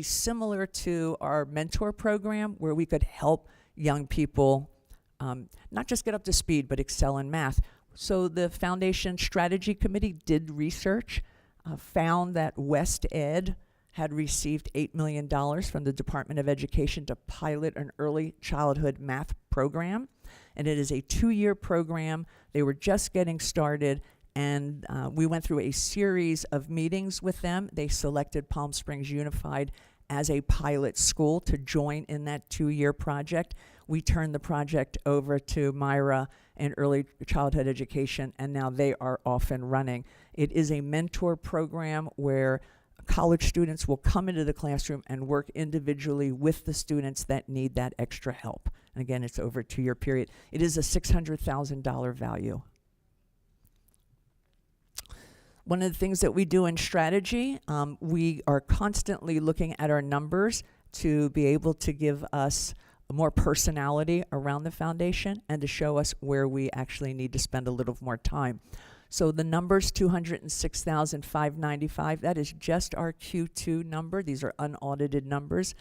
similar to our mentor program, where we could help young people not just get up to speed, but excel in math. So the Foundation Strategy Committee did research, found that West Ed had received $8 million from the Department of Education to pilot an early childhood math program. And it is a 2-year program. They were just getting started, and we went through a series of meetings with them. They selected Palm Springs Unified as a pilot school to join in that 2-year project. We turned the project over to Myra and Early Childhood Education, and now they are off and running. It is a mentor program where college students will come into the classroom and work individually with the students that need that extra help. And again, it's over a 2-year period. It is a $600,000 value. One of the things that we do in strategy, we are constantly looking at our numbers to be able to give us more personality around the foundation and to show us where we actually need to spend a little more time. So the numbers, $206,595, that is just our Q2 number. These are unaudited numbers.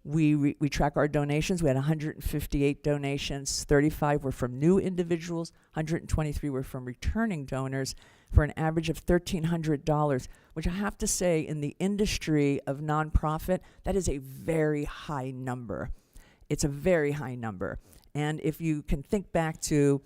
We track our donations. We had 158 donations. 35 were from new individuals. 123 were from returning donors, for an average of $1,300, which I have to say, in the industry of nonprofit, that is a very high number. It's a very high number. And if you can think back to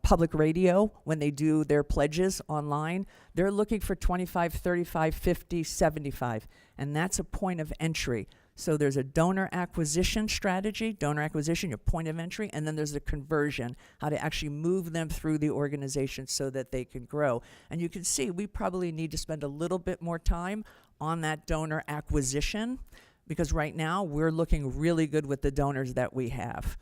public radio, when they do their pledges online, they're looking for 25, 35, 50, 75, and that's a point of entry. So there's a donor acquisition strategy, donor acquisition, your point of entry, and then there's the conversion, how to actually move them through the organization so that they can grow. And you can see we probably need to spend a little bit more time on that donor acquisition, because right now we're looking really good with the donors that we have.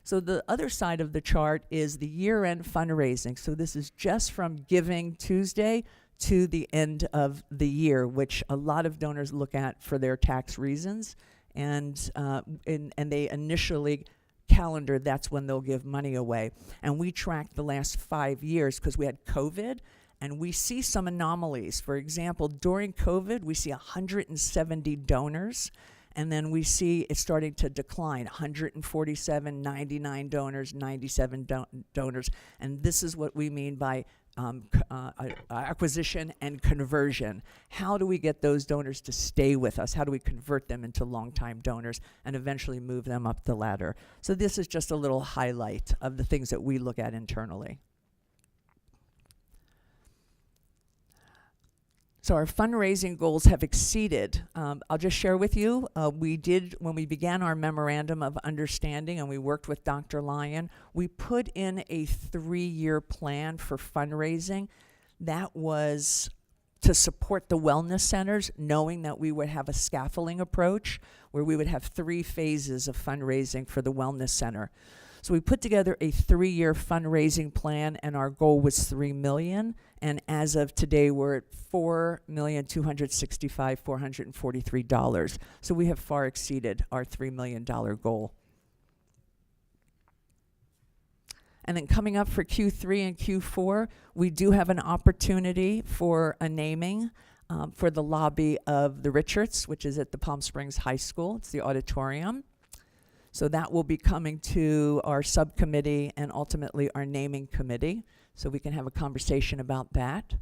So the other side of the chart is the year-end fundraising. So this is just from Giving Tuesday to the end of the year, which a lot of donors look at for their tax reasons. And they initially calendar, that's when they'll give money away. And we tracked the last 5 years because we had COVID, and we see some anomalies. For example, during COVID, we see 170 donors, and then we see it starting to decline, 147, 99 donors, 97 donors. And this is what we mean by acquisition and conversion. How do we get those donors to stay with us? How do we convert them into long-time donors and eventually move them up the ladder? So this is just a little highlight of the things that we look at internally. So our fundraising goals have exceeded. I'll just share with you, we did, when we began our memorandum of understanding and we worked with Dr. Lyon, we put in a 3-year plan for fundraising. That was to support the wellness centers, knowing that we would have a scaffolding approach where we would have 3 phases of fundraising for the wellness center. So we put together a 3-year fundraising plan, and our goal was $3 million. And as of today, we're at $4,265,443. So we have far exceeded our $3 million goal. And then coming up for Q3 and Q4, we do have an opportunity for a naming for the lobby of the Richards, which is at the Palm Springs High School. It's the auditorium. So that will be coming to our subcommittee and ultimately our naming committee, so we can have a conversation about that.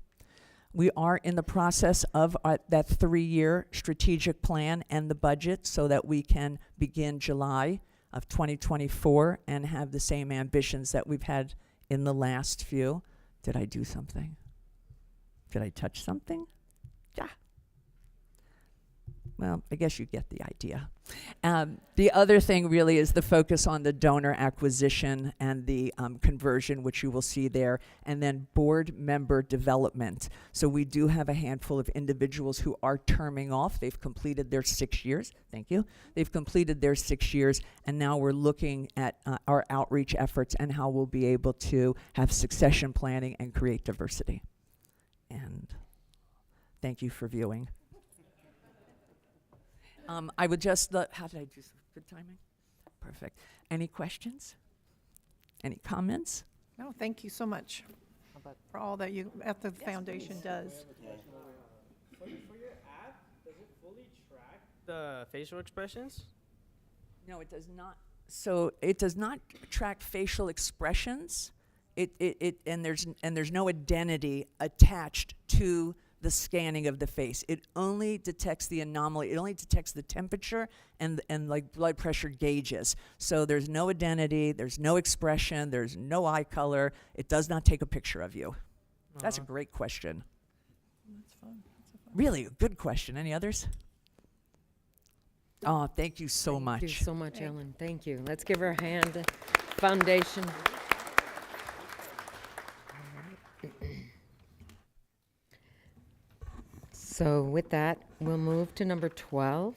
We are in the process of that 3-year strategic plan and the budget so that we can begin July of 2024 and have the same ambitions that we've had in the last few. Did I do something? Did I touch something? Yeah. Well, I guess you get the idea. The other thing really is the focus on the donor acquisition and the conversion, which you will see there, and then board member development. So we do have a handful of individuals who are terming off. They've completed their 6 years. Thank you. They've completed their 6 years, and now we're looking at our outreach efforts and how we'll be able to have succession planning and create diversity. And thank you for viewing. I would just, how did I do? Good timing? Perfect. Any questions? Any comments? No, thank you so much for all that you at the foundation does. For your app, does it fully track the facial expressions? No, it does not. So it does not track facial expressions. And there's no identity attached to the scanning of the face. It only detects the anomaly. It only detects the temperature and like blood pressure gauges. So there's no identity, there's no expression, there's no eye color. It does not take a picture of you. That's a great question. That's fun. That's a fun. Really a good question. Any others? Oh, thank you so much. Thank you so much, Ellen. Thank you. Let's give her a hand. Foundation. So with that, we'll move to number 12,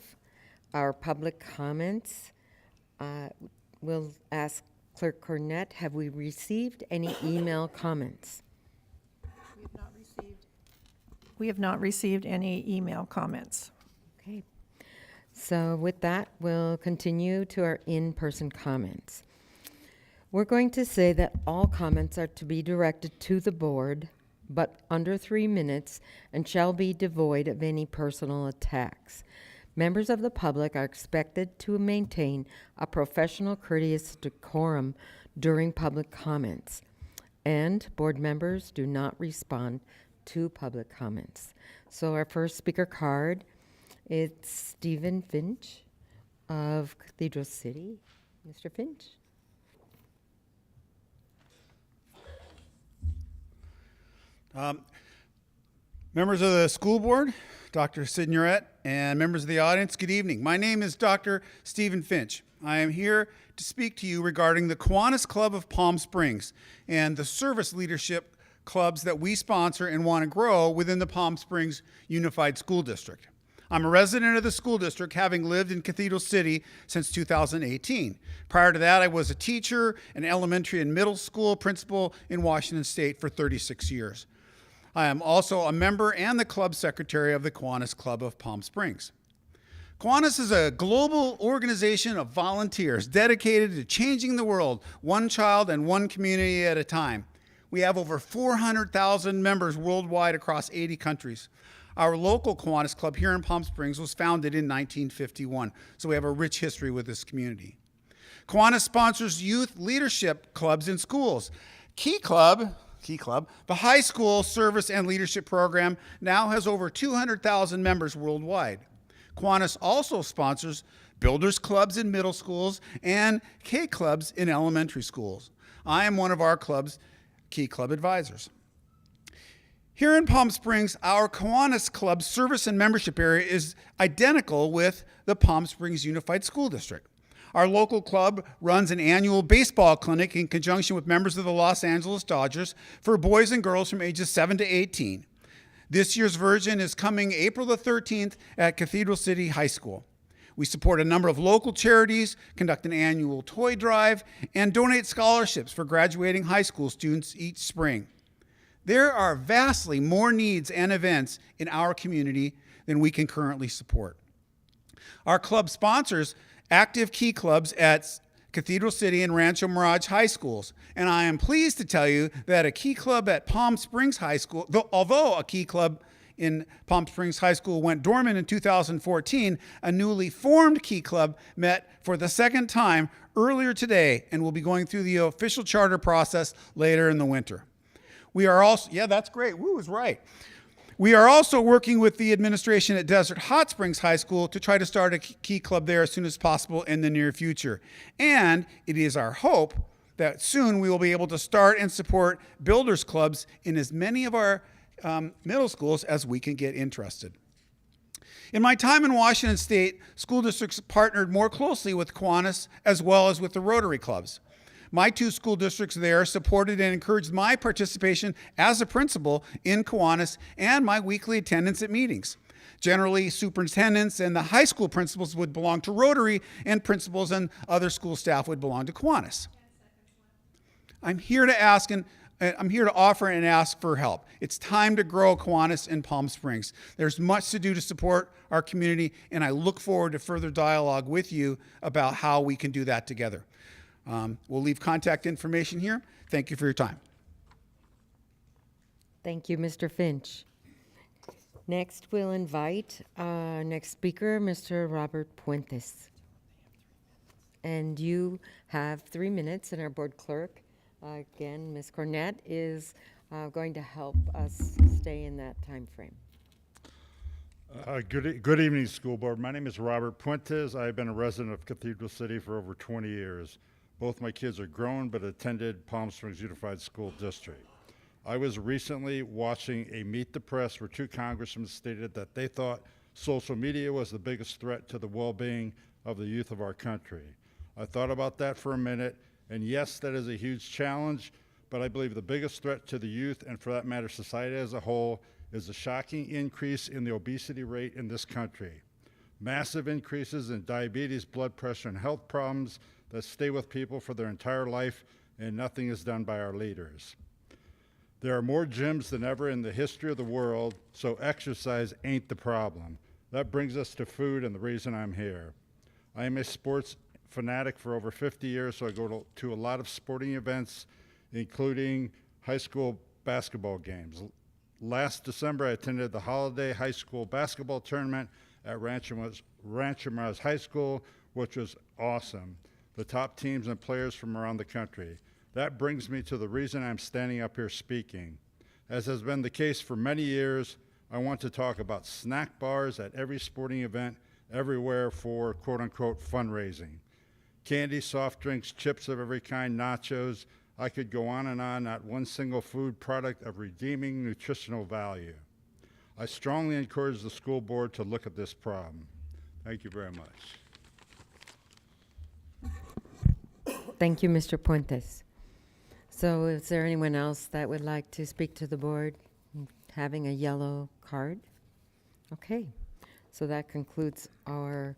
our public comments. We'll ask Clerk Cornett, have we received any email comments? We have not received any email comments. Okay. So with that, we'll continue to our in-person comments. We're going to say that all comments are to be directed to the board, but under 3 minutes, and shall be devoid of any personal attacks. Members of the public are expected to maintain a professional, courteous decorum during public comments, and board members do not respond to public comments. So our first speaker card, it's Stephen Finch of Cathedral City. Mr. Finch? Members of the school board, Dr. Signoret, and members of the audience, good evening. My name is Dr. Stephen Finch. I am here to speak to you regarding the Kiwanis Club of Palm Springs and the service leadership clubs that we sponsor and want to grow within the Palm Springs Unified School District. I'm a resident of the school district, having lived in Cathedral City since 2018. Prior to that, I was a teacher, an elementary and middle school principal in Washington State for 36 years. I am also a member and the club secretary of the Kiwanis Club of Palm Springs. Kiwanis is a global organization of volunteers dedicated to changing the world, one child and one community at a time. We have over 400,000 members worldwide across 80 countries. Our local Kiwanis Club here in Palm Springs was founded in 1951, so we have a rich history with this community. Kiwanis sponsors youth leadership clubs in schools. Key Club, the high school service and leadership program, now has over 200,000 members worldwide. Kiwanis also sponsors builders clubs in middle schools and K clubs in elementary schools. I am one of our club's Key Club advisors. Here in Palm Springs, our Kiwanis Club service and membership area is identical with the Palm Springs Unified School District. Our local club runs an annual baseball clinic in conjunction with members of the Los Angeles Dodgers for boys and girls from ages 7 to 18. This year's version is coming April the 13th at Cathedral City High School. We support a number of local charities, conduct an annual toy drive, and donate scholarships for graduating high school students each spring. There are vastly more needs and events in our community than we can currently support. Our club sponsors active Key Clubs at Cathedral City and Rancho Mirage High Schools, and I am pleased to tell you that a Key Club at Palm Springs High School, although a Key Club in Palm Springs High School went dormant in 2014, a newly formed Key Club met for the second time earlier today and will be going through the official charter process later in the winter. We are also, yeah, that's great. Woo is right. We are also working with the administration at Desert Hot Springs High School to try to start a Key Club there as soon as possible in the near future. And it is our hope that soon we will be able to start and support builders clubs in as many of our middle schools as we can get interested. In my time in Washington State, school districts partnered more closely with Kiwanis as well as with the Rotary clubs. My two school districts there supported and encouraged my participation as a principal in Kiwanis and my weekly attendance at meetings. Generally, superintendents and the high school principals would belong to Rotary, and principals and other school staff would belong to Kiwanis. I'm here to offer and ask for help. It's time to grow Kiwanis in Palm Springs. There's much to do to support our community, and I look forward to further dialogue with you about how we can do that together. We'll leave contact information here. Thank you for your time. Thank you, Mr. Finch. Next, we'll invite our next speaker, Mr. Robert Puentes. And you have 3 minutes, and our board clerk, again, Ms. Cornett, is going to help us stay in that time frame. Good evening, school board. My name is Robert Puentes. I've been a resident of Cathedral City for over 20 years. Both my kids are grown but attended Palm Springs Unified School District. I was recently watching a Meet the Press where 2 congressmen stated that they thought social media was the biggest threat to the well-being of the youth of our country. I thought about that for a minute, and yes, that is a huge challenge, but I believe the biggest threat to the youth, and for that matter society as a whole, is the shocking increase in the obesity rate in this country. Massive increases in diabetes, blood pressure, and health problems that stay with people for their entire life, and nothing is done by our leaders. There are more gyms than ever in the history of the world, so exercise ain't the problem. That brings us to food and the reason I'm here. I am a sports fanatic for over 50 years, so I go to a lot of sporting events, including high school basketball games. Last December, I attended the Holiday High School basketball tournament at Rancho Mirage High School, which was awesome. The top teams and players from around the country. That brings me to the reason I'm standing up here speaking. As has been the case for many years, I want to talk about snack bars at every sporting event, everywhere for quote-unquote fundraising. Candy, soft drinks, chips of every kind, nachos. I could go on, not one single food product of redeeming nutritional value. I strongly encourage the school board to look at this problem. Thank you very much. Thank you, Mr. Puentes. So is there anyone else that would like to speak to the board having a yellow card? Okay, so that concludes our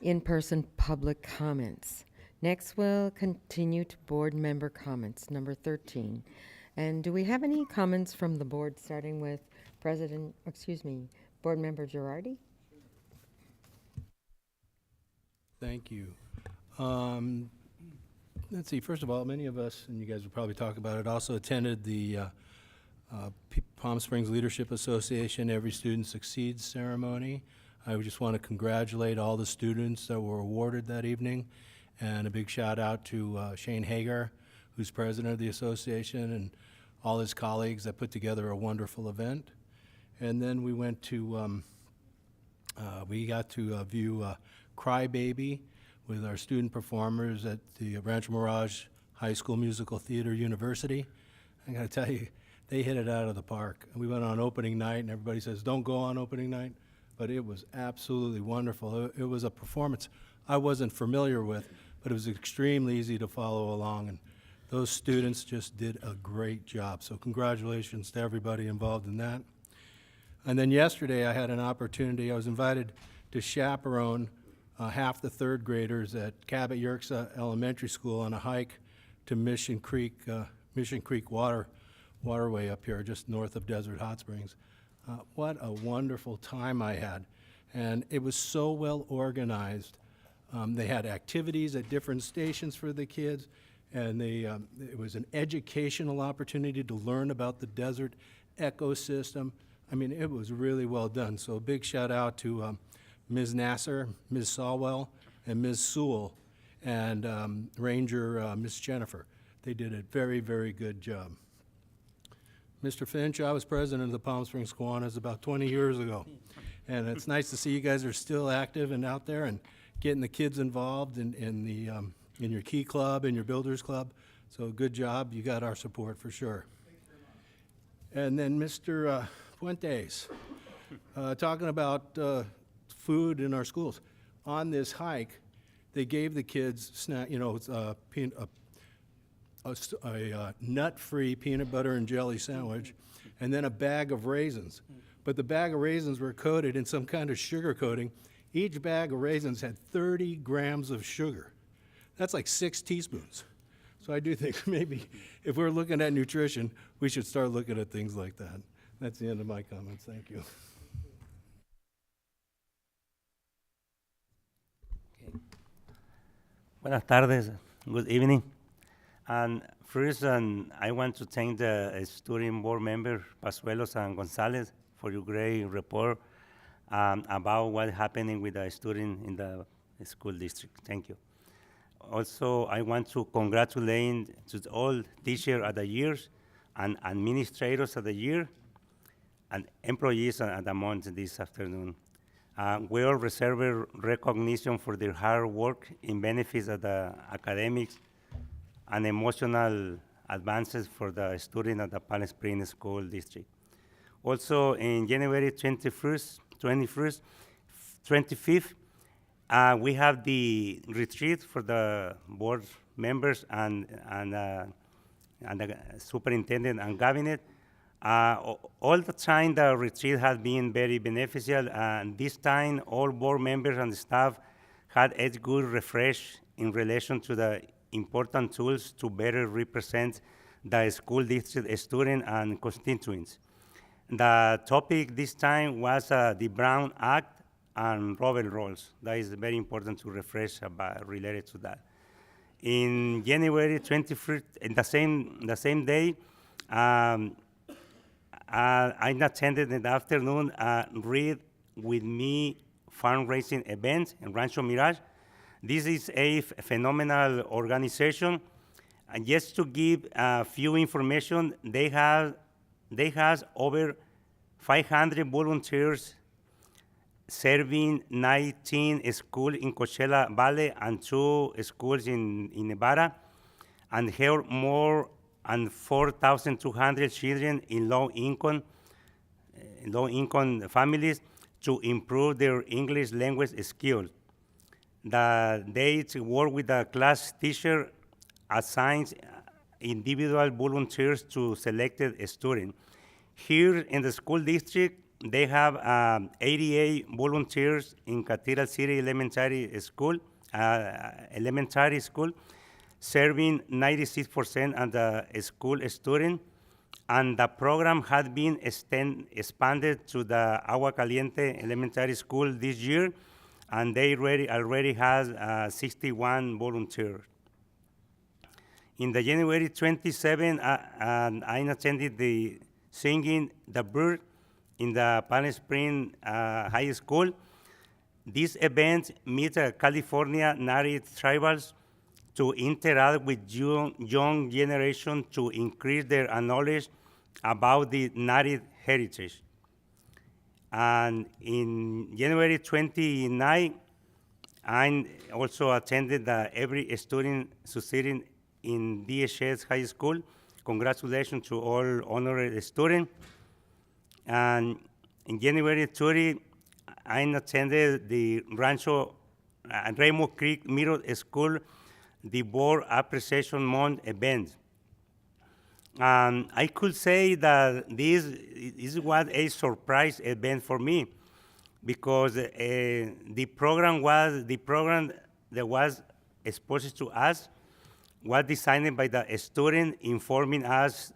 in-person public comments. Next, we'll continue to board member comments, number 13. And do we have any comments from the board, starting with Board Member Girardi? Thank you. Let's see, first of all, many of us, and you guys will probably talk about it, also attended the Palm Springs Leadership Association Every Student Succeeds ceremony. I would just want to congratulate all the students that were awarded that evening, and a big shout out to Shane Hager, who's president of the association, and all his colleagues that put together a wonderful event. And then we went to, we got to view Cry Baby with our student performers at the Rancho Mirage High School Musical Theater University. I gotta tell you, they hit it out of the park. We went on opening night, and everybody says, don't go on opening night, but it was absolutely wonderful. It was a performance I wasn't familiar with, but it was extremely easy to follow along, and those students just did a great job. So congratulations to everybody involved in that. And then yesterday I had an opportunity, I was invited to chaperone half the third graders at Cabot Yerxa Elementary School on a hike to Mission Creek waterway up here just north of Desert Hot Springs. What a wonderful time I had. And it was so well organized. They had activities at different stations for the kids, and it was an educational opportunity to learn about the desert ecosystem. I mean, it was really well done. So a big shout out to Ms. Nasser, Ms. Sawwell, and Ms. Sewell, and Ranger Ms. Jennifer. They did a very, very good job. Mr. Finch, I was president of the Palm Springs Kiwanis about 20 years ago. And it's nice to see you guys are still active and out there and getting the kids involved in your Key Club and your Builders Club. So good job. You got our support for sure. And then Mr. Puentes, talking about food in our schools. On this hike, they gave the kids a nut-free peanut butter and jelly sandwich, and then a bag of raisins. But the bag of raisins were coated in some kind of sugar coating. Each bag of raisins had 30 grams of sugar. That's like 6 teaspoons. So I do think maybe if we're looking at nutrition, we should start looking at things like that. That's the end of my comments. Thank you. Buenas tardes, good evening. And first, I want to thank the student board member, Pasuelos and Gonzalez, for your great report about what's happening with the student in the school district. Thank you. Also, I want to congratulate to all teachers of the years and administrators of the year and employees of the month this afternoon. We all reserve recognition for their hard work in benefits of the academics and emotional advances for the students at the Palm Springs School District. Also, in January 25th, we have the retreat for the board members and the superintendent and cabinet. All the time, the retreat has been very beneficial, and this time, all board members and staff had a good refresh in relation to the important tools to better represent the school district students and constituents. The topic this time was the Brown Act and Robert Rules. That is very important to refresh about related to that. In January 21st, in the same day, I attended in the afternoon Read With Me fundraising event in Rancho Mirage. This is a phenomenal organization. And just to give a few information, they have over 500 volunteers serving 19 schools in Coachella Valley and 2 schools in Nevada, and help more than 4,200 children in low-income families to improve their English language skills. They work with the class teacher, assigns individual volunteers to selected students. Here in the school district, they have 88 volunteers in Cathedral City Elementary School, serving 96% of the school students, and the program has been expanded to the Agua Caliente Elementary School this year, and they already has 61 volunteers. In the January 27, I attended the Singing the Bird in the Palm Springs High School. This event meets California Native tribals to interact with young generation to increase their knowledge about the Native heritage. And in January 29, I also attended the Every Student Succeeding in DHS High School. Congratulations to all honored students. And in January 30, I attended the Rancho Raymond Creek Middle School, the Board Appreciation Month event. I could say that this was a surprise event for me, because the program that was exposed to us was designed by the student, informing us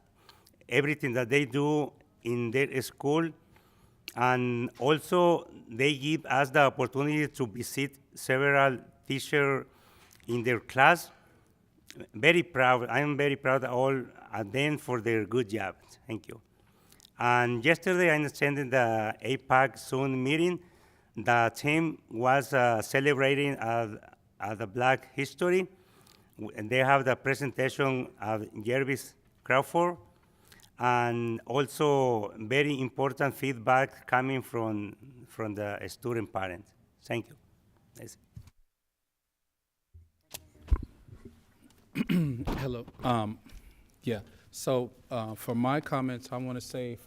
everything that they do in their school, and also they give us the opportunity to visit several teachers in their class. Very proud. I am very proud of all of them for their good job. Thank you. And yesterday I attended the APAC Zoom meeting. The team was celebrating the Black History. And they have the presentation of Jervis Crawford, and also very important feedback coming from the student parents. Thank you. That's it. Hello. Yeah. So for my comments, I want to say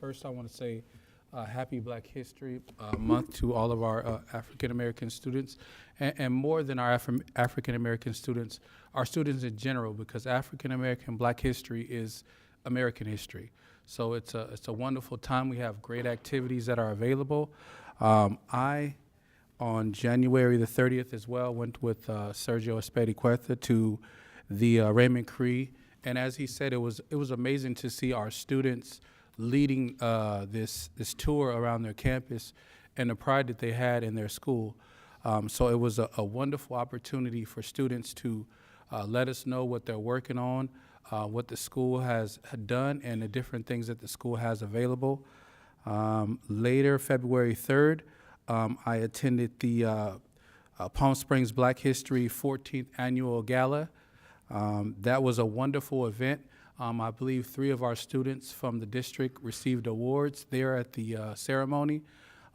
Happy Black History Month to all of our African American students, and more than our African American students, our students in general, because African American Black history is American history. So it's a wonderful time. We have great activities that are available. I, on January the 30th as well, went with Sergio Espericueta to the Raymond Cree, and as he said, it was amazing to see our students leading this tour around their campus and the pride that they had in their school. So it was a wonderful opportunity for students to let us know what they're working on, what the school has done, and the different things that the school has available. Later, February 3rd, I attended the Palm Springs Black History 14th Annual Gala. That was a wonderful event. I believe 3 of our students from the district received awards there at the ceremony.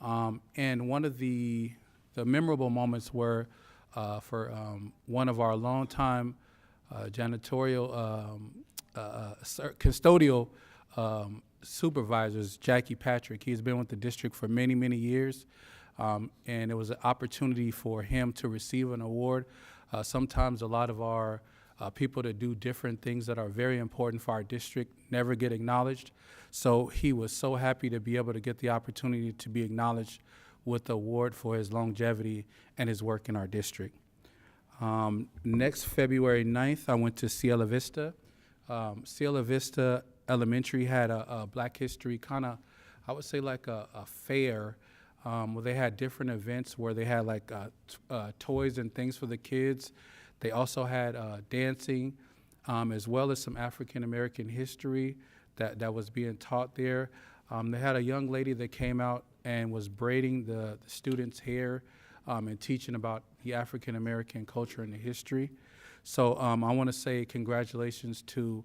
And one of the memorable moments were for one of our longtime janitorial custodial supervisors, Jackie Patrick. He's been with the district for many, many years, and it was an opportunity for him to receive an award. Sometimes a lot of our people that do different things that are very important for our district never get acknowledged. So he was so happy to be able to get the opportunity to be acknowledged with the award for his longevity and his work in our district. Next February 9th, I went to Cielo Vista. Cielo Vista Elementary had a Black History kind of, I would say like a fair, where they had different events where they had like toys and things for the kids. They also had dancing, as well as some African American history that was being taught there. They had a young lady that came out and was braiding the students' hair and teaching about the African American culture and the history. So I want to say congratulations to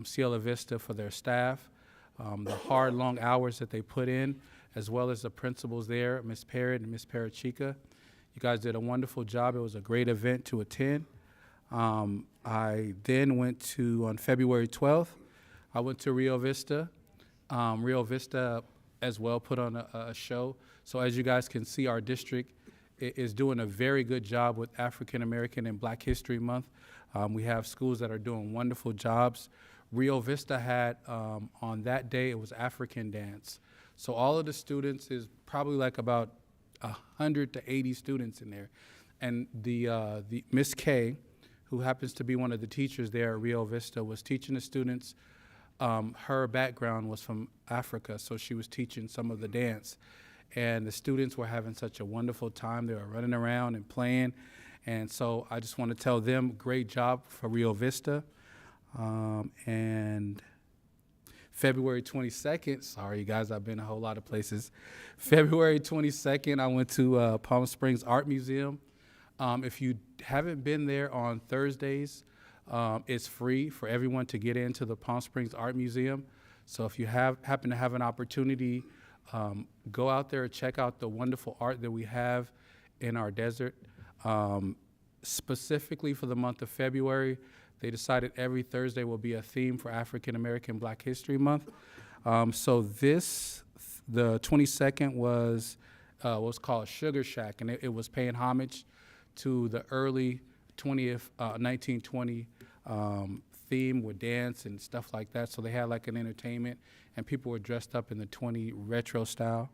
Cielo Vista for their staff, the hard, long hours that they put in, as well as the principals there, Ms. Parrott and Ms. Parachica. You guys did a wonderful job. It was a great event to attend. I then went to, on February 12th, I went to Rio Vista. Rio Vista as well put on a show. So as you guys can see, our district is doing a very good job with African American and Black History Month. We have schools that are doing wonderful jobs. Rio Vista had, on that day, it was African dance. So all of the students is probably like about 100 to 80 students in there. And the Miss K, who happens to be one of the teachers there at Rio Vista, was teaching the students. Her background was from Africa, so she was teaching some of the dance. And the students were having such a wonderful time. They were running around and playing. And so I just want to tell them, great job for Rio Vista. And February 22nd, sorry you guys, I've been a whole lot of places. February 22nd, I went to Palm Springs Art Museum. If you haven't been there on Thursdays, it's free for everyone to get into the Palm Springs Art Museum. So if you happen to have an opportunity, go out there, check out the wonderful art that we have in our desert. Specifically for the month of February, they decided every Thursday will be a theme for African American Black History Month. So the 22nd was what's called Sugar Shack, and it was paying homage to the early 1920 theme with dance and stuff like that. So they had like an entertainment, and people were dressed up in the 20 retro style.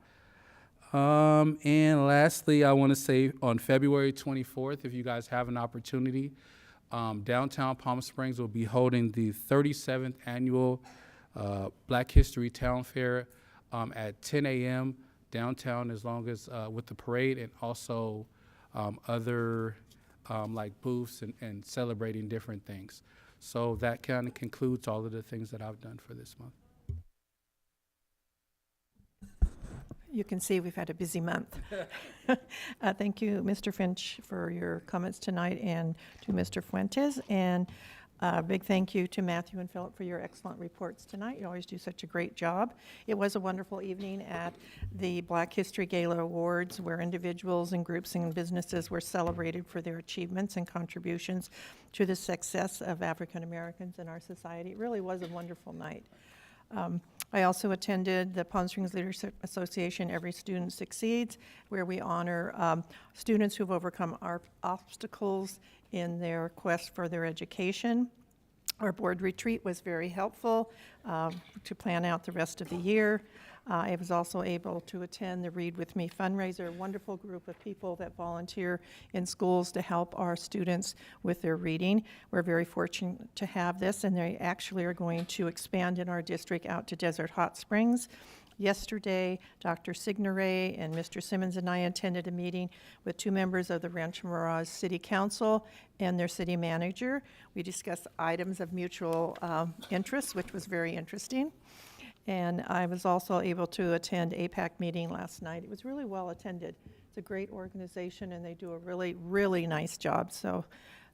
And lastly, I want to say on February 24th, if you guys have an opportunity, downtown Palm Springs will be holding the 37th annual Black History Town Fair at 10 a.m. downtown, as long as with the parade and also other like booths and celebrating different things. So that kind of concludes all of the things that I've done for this month. You can see we've had a busy month. Thank you, Mr. Finch, for your comments tonight, and to Mr. Fuentes. And a big thank you to Matthew and Philip for your excellent reports tonight. You always do such a great job. It was a wonderful evening at the Black History Gala Awards, where individuals and groups and businesses were celebrated for their achievements and contributions to the success of African Americans in our society. It really was a wonderful night. I also attended the Palm Springs Leadership Association Every Student Succeeds, where we honor students who've overcome our obstacles in their quest for their education. Our board retreat was very helpful to plan out the rest of the year. I was also able to attend the Read With Me fundraiser, a wonderful group of people that volunteer in schools to help our students with their reading. We're very fortunate to have this, and they actually are going to expand in our district out to Desert Hot Springs. Yesterday, Dr. Signoret and Mr. Simmons and I attended a meeting with 2 members of the Rancho Mirage City Council and their city manager. We discussed items of mutual interest, which was very interesting. And I was also able to attend APAC meeting last night. It was really well attended. It's a great organization, and they do a really, really nice job. So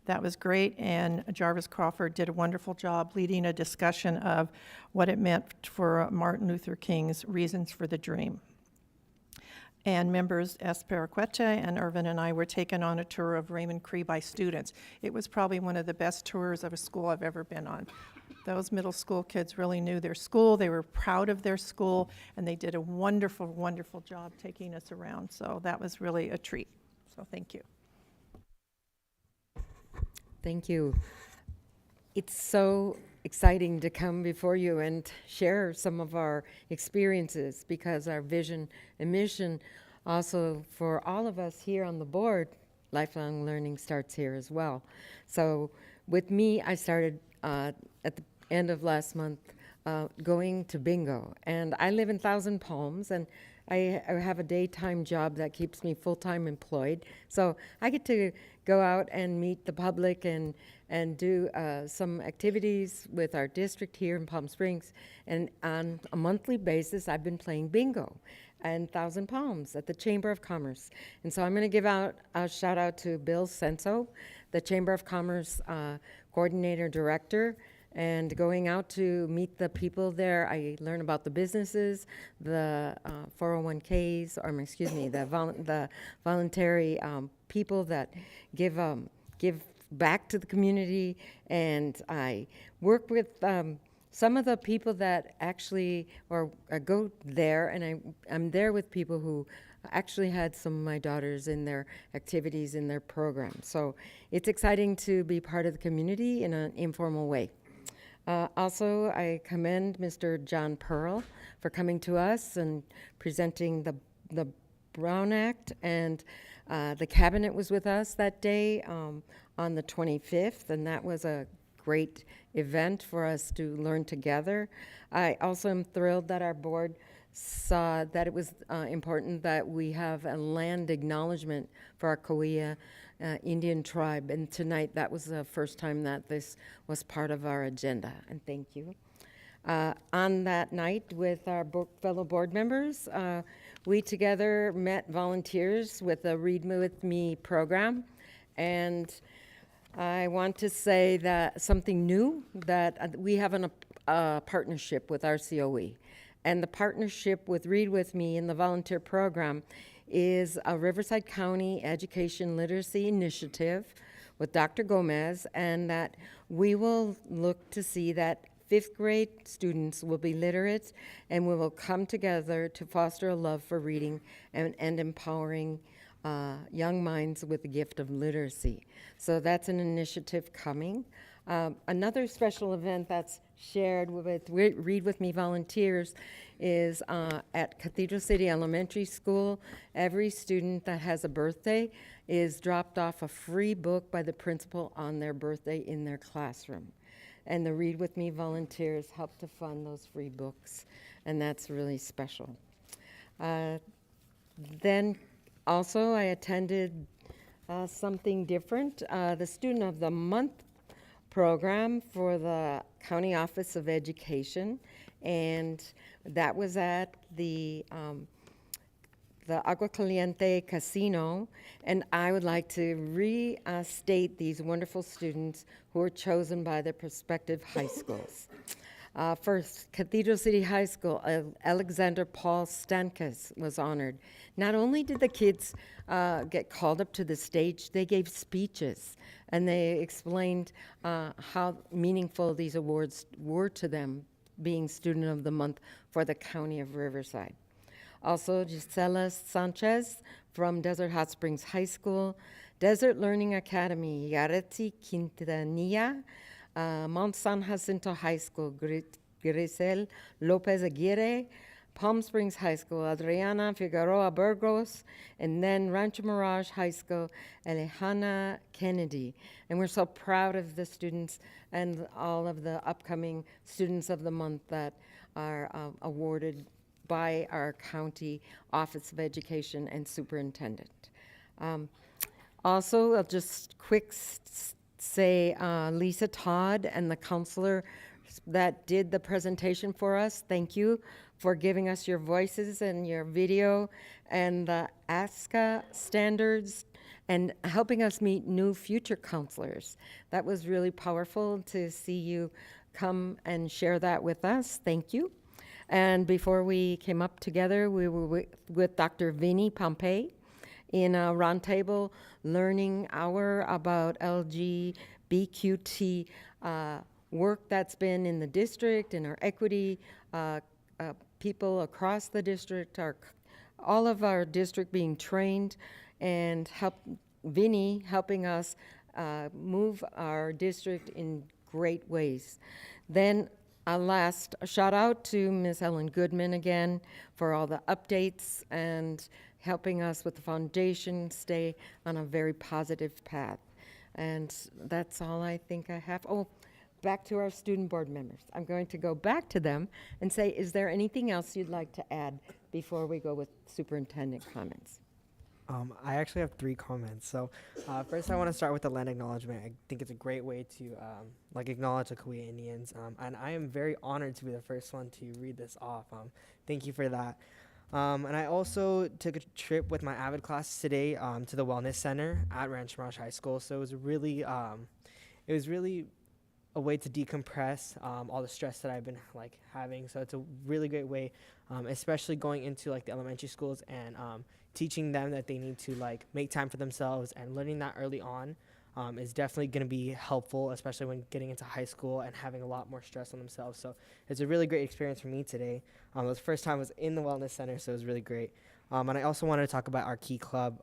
that was great, and Jarvis Crawford did a wonderful job leading a discussion of what it meant for Martin Luther King's Reasons for the Dream. And members Espericueta and Irvin and I were taken on a tour of Raymond Cree by students. It was probably one of the best tours of a school I've ever been on. Those middle school kids really knew their school, they were proud of their school, and they did a wonderful, wonderful job taking us around. So that was really a treat. So thank you. Thank you. It's so exciting to come before you and share some of our experiences, because our vision and mission also for all of us here on the board, lifelong learning starts here as well. So with me, I started at the end of last month going to bingo. And I live in Thousand Palms, and I have a daytime job that keeps me full-time employed. So I get to go out and meet the public and do some activities with our district here in Palm Springs. And on a monthly basis, I've been playing bingo in Thousand Palms at the Chamber of Commerce. And so I'm going to give out a shout out to Bill Senso, the Chamber of Commerce Coordinator Director, and going out to meet the people there. I learn about the businesses, the 401ks, or excuse me, the voluntary people that give back to the community, and I work with some of the people that actually, or go there, and I'm there with people who actually had some of my daughters in their activities in their program. So it's exciting to be part of the community in an informal way. Also, I commend Mr. John Pearl for coming to us and presenting the Brown Act, and the cabinet was with us that day on the 25th, and that was a great event for us to learn together. I also am thrilled that our board saw that it was important that we have a land acknowledgement for our Cahuilla Indian tribe, and tonight that was the first time that this was part of our agenda, and thank you. On that night with our fellow board members, we together met volunteers with a Read With Me program, and I want to say that something new, that we have a partnership with our COE, and the partnership with Read With Me in the volunteer program is a Riverside County Education Literacy Initiative with Dr. Gomez, and that we will look to see that 5th grade students will be literate, and we will come together to foster a love for reading and empowering young minds with the gift of literacy. So that's an initiative coming. Another special event that's shared with Read With Me volunteers is at Cathedral City Elementary School. Every student that has a birthday is dropped off a free book by the principal on their birthday in their classroom. And the Read With Me volunteers help to fund those free books, and that's really special. Then also I attended something different, the Student of the Month program for the County Office of Education, and that was at the Agua Caliente Casino, and I would like to restate these wonderful students who were chosen by their prospective high schools. First, Cathedral City High School, Alexander Paul Stankus was honored. Not only did the kids get called up to the stage, they gave speeches, and they explained how meaningful these awards were to them, being Student of the Month for the County of Riverside. Also, Gisela Sanchez from Desert Hot Springs High School, Desert Learning Academy, Yaretsi Quintanilla, Mount San Jacinto High School, Grisel Lopez Aguirre, Palm Springs High School, Adriana Figueroa Burgos, and then Rancho Mirage High School, Alejandra Kennedy. And we're so proud of the students and all of the upcoming Students of the Month that are awarded by our County Office of Education and Superintendent. Also, I'll just quick say Lisa Todd and the counselor that did the presentation for us, thank you for giving us your voices and your video and the ASCA standards and helping us meet new future counselors. That was really powerful to see you come and share that with us. Thank you. And before we came up together, we were with Dr. Vinnie Pompey in a roundtable learning hour about LGBTQ work that's been in the district and our equity people across the district, all of our district being trained, and Vinnie helping us move our district in great ways. Then a last shout out to Ms. Ellen Goodman again for all the updates and helping us with the foundation stay on a very positive path. And that's all I think I have. Oh, back to our student board members. I'm going to go back to them and say, is there anything else you'd like to add before we go with superintendent comments? I actually have 3 comments. So first I want to start with the land acknowledgement. I think it's a great way to acknowledge the Kauai Indians. And I am very honored to be the first one to read this off. Thank you for that. And I also took a trip with my AVID class today to the Wellness Center at Rancho Mirage High School. So it was really a way to decompress all the stress that I've been having. So it's a really great way, especially going into the elementary schools and teaching them that they need to make time for themselves, and learning that early on is definitely going to be helpful, especially when getting into high school and having a lot more stress on themselves. So it's a really great experience for me today. It was the first time I was in the Wellness Center, so it was really great. And I also wanted to talk about our Key Club.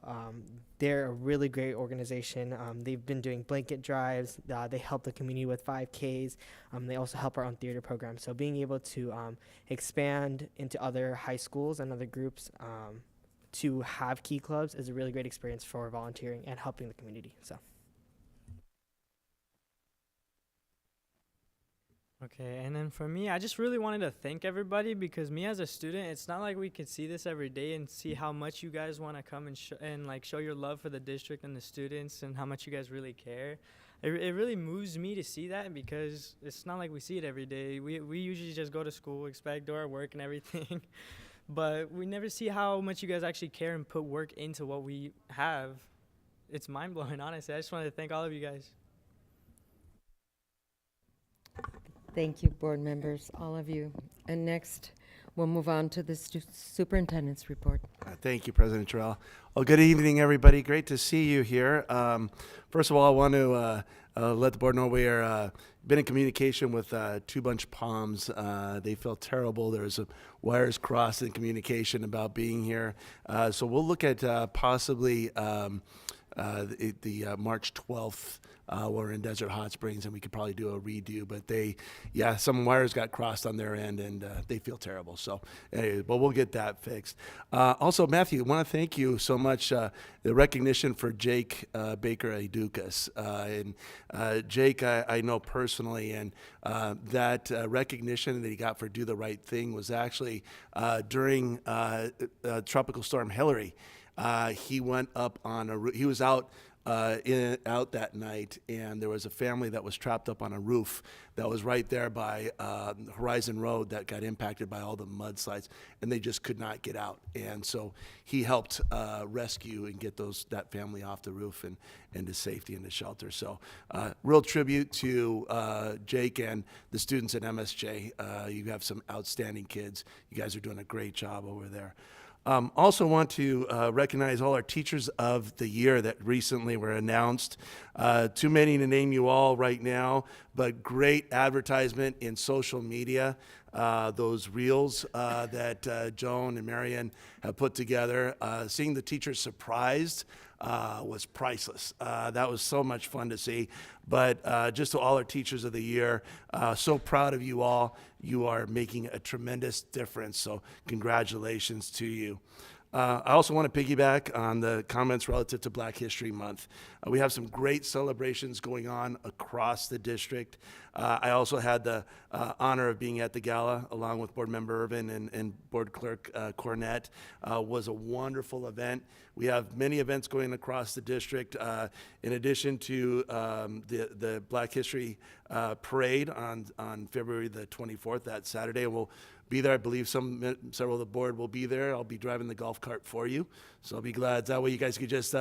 They're a really great organization. They've been doing blanket drives. They help the community with 5Ks. They also help our own theater program. So being able to expand into other high schools and other groups to have Key Clubs is a really great experience for volunteering and helping the community. So. Okay, and then for me, I just really wanted to thank everybody, because me as a student, it's not like we could see this every day and see how much you guys want to come and show your love for the district and the students and how much you guys really care. It really moves me to see that, because it's not like we see it every day. We usually just go to school, expect, do our work and everything, but we never see how much you guys actually care and put work into what we have. It's mind-blowing, honestly. I just wanted to thank all of you guys. Thank you, board members, all of you. And next, we'll move on to the superintendent's report. Thank you, President Terrell. Well, good evening, everybody. Great to see you here. First of all, I want to let the board know we are been in communication with Two Bunch Palms. They feel terrible. There's wires crossed in communication about being here. So we'll look at possibly the March 12th. We're in Desert Hot Springs, and we could probably do a redo, but some wires got crossed on their end, and they feel terrible. So, anyway, but we'll get that fixed. Also, Matthew, I want to thank you so much. The recognition for Jake Baker Adukas. And Jake, I know personally, and that recognition that he got for Do the Right Thing was actually during Tropical Storm Hillary. He went up on he was out that night, and there was a family that was trapped up on a roof that was right there by Horizon Road that got impacted by all the mudslides, and they just could not get out. And so he helped rescue and get that family off the roof and into safety and to shelter. So real tribute to Jake and the students at MSJ. You have some outstanding kids. You guys are doing a great job over there. Also want to recognize all our Teachers of the Year that recently were announced. Too many to name you all right now, but great advertisement in social media. Those reels that Joan and Marion have put together. Seeing the teachers surprised was priceless. That was so much fun to see. But just to all our Teachers of the Year, so proud of you all. You are making a tremendous difference, so congratulations to you. I also want to piggyback on the comments relative to Black History Month. We have some great celebrations going on across the district. I also had the honor of being at the gala along with Board Member Irvin and Board Clerk Cornett. Was a wonderful event. We have many events going across the district. In addition to the Black History Parade on February the 24th, that Saturday. We'll be there. I believe several of the board will be there. I'll be driving the golf cart for you, so I'll be glad. That way you guys could just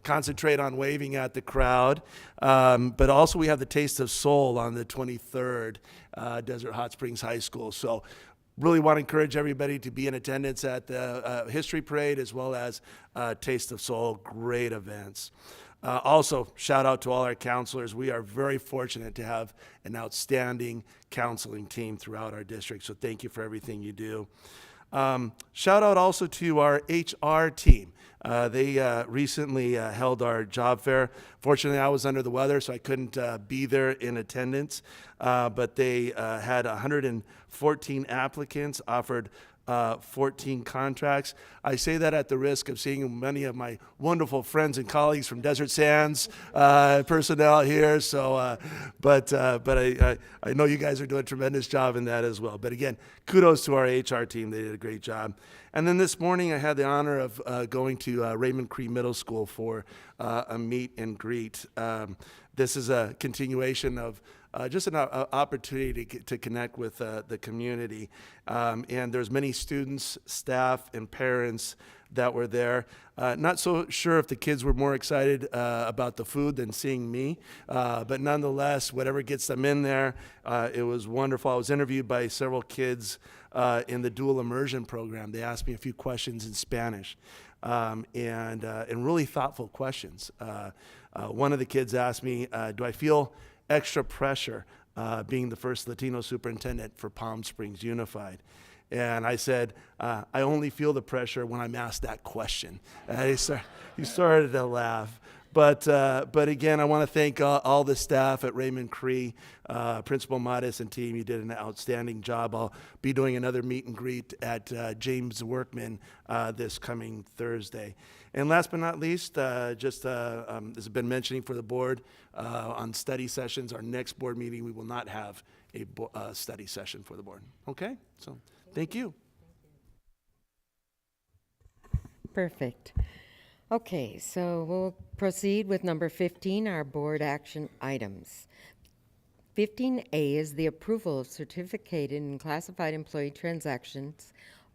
concentrate on waving at the crowd. But also we have the Taste of Soul on the 23rd, Desert Hot Springs High School. So really want to encourage everybody to be in attendance at the History Parade as well as Taste of Soul. Great events. Also, shout out to all our counselors. We are very fortunate to have an outstanding counseling team throughout our district, so thank you for everything you do. Shout out also to our HR team. They recently held our job fair. Fortunately, I was under the weather, so I couldn't be there in attendance, but they had 114 applicants, offered 14 contracts. I say that at the risk of seeing many of my wonderful friends and colleagues from Desert Sands personnel here. So, but I know you guys are doing a tremendous job in that as well. But again, kudos to our HR team. They did a great job. And then this morning, I had the honor of going to Raymond Cree Middle School for a meet and greet. This is a continuation of just an opportunity to connect with the community. And there's many students, staff, and parents that were there. Not so sure if the kids were more excited about the food than seeing me, but nonetheless, whatever gets them in there, it was wonderful. I was interviewed by several kids in the dual immersion program. They asked me a few questions in Spanish, and really thoughtful questions. One of the kids asked me, do I feel extra pressure being the first Latino superintendent for Palm Springs Unified? And I said, I only feel the pressure when I'm asked that question. And he started to laugh. But again, I want to thank all the staff at Raymond Cree, Principal Mattis and team. You did an outstanding job. I'll be doing another meet and greet at James Workman this coming Thursday. And last but not least, as I've been mentioning for the board, on study sessions, our next board meeting, we will not have a study session for the board. Okay? So thank you. Perfect. Okay, so we'll proceed with number 15, our board action items. 15A is the approval of certificated and classified employee transactions,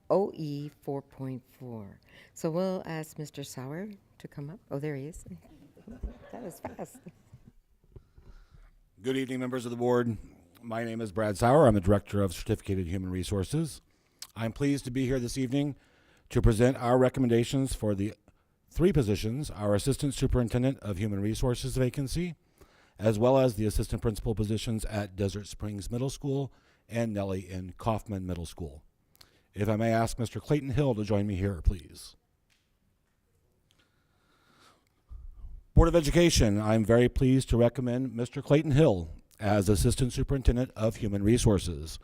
OE 4.4. So we'll ask Mr. Sauer to come up. Oh, there he is. That was fast. Good evening, members of the board. My name is Brad Sauer. I'm the Director of Certificated Human Resources. I'm pleased to be here this evening to present our recommendations for the three positions: our Assistant Superintendent of Human Resources vacancy, as well as the Assistant Principal positions at Desert Springs Middle School and Nellie and Kaufman Middle School. If I may ask Mr. Clayton Hill to join me here, please. Board of Education, I'm very pleased to recommend Mr. Clayton Hill as Assistant Superintendent of Human Resources.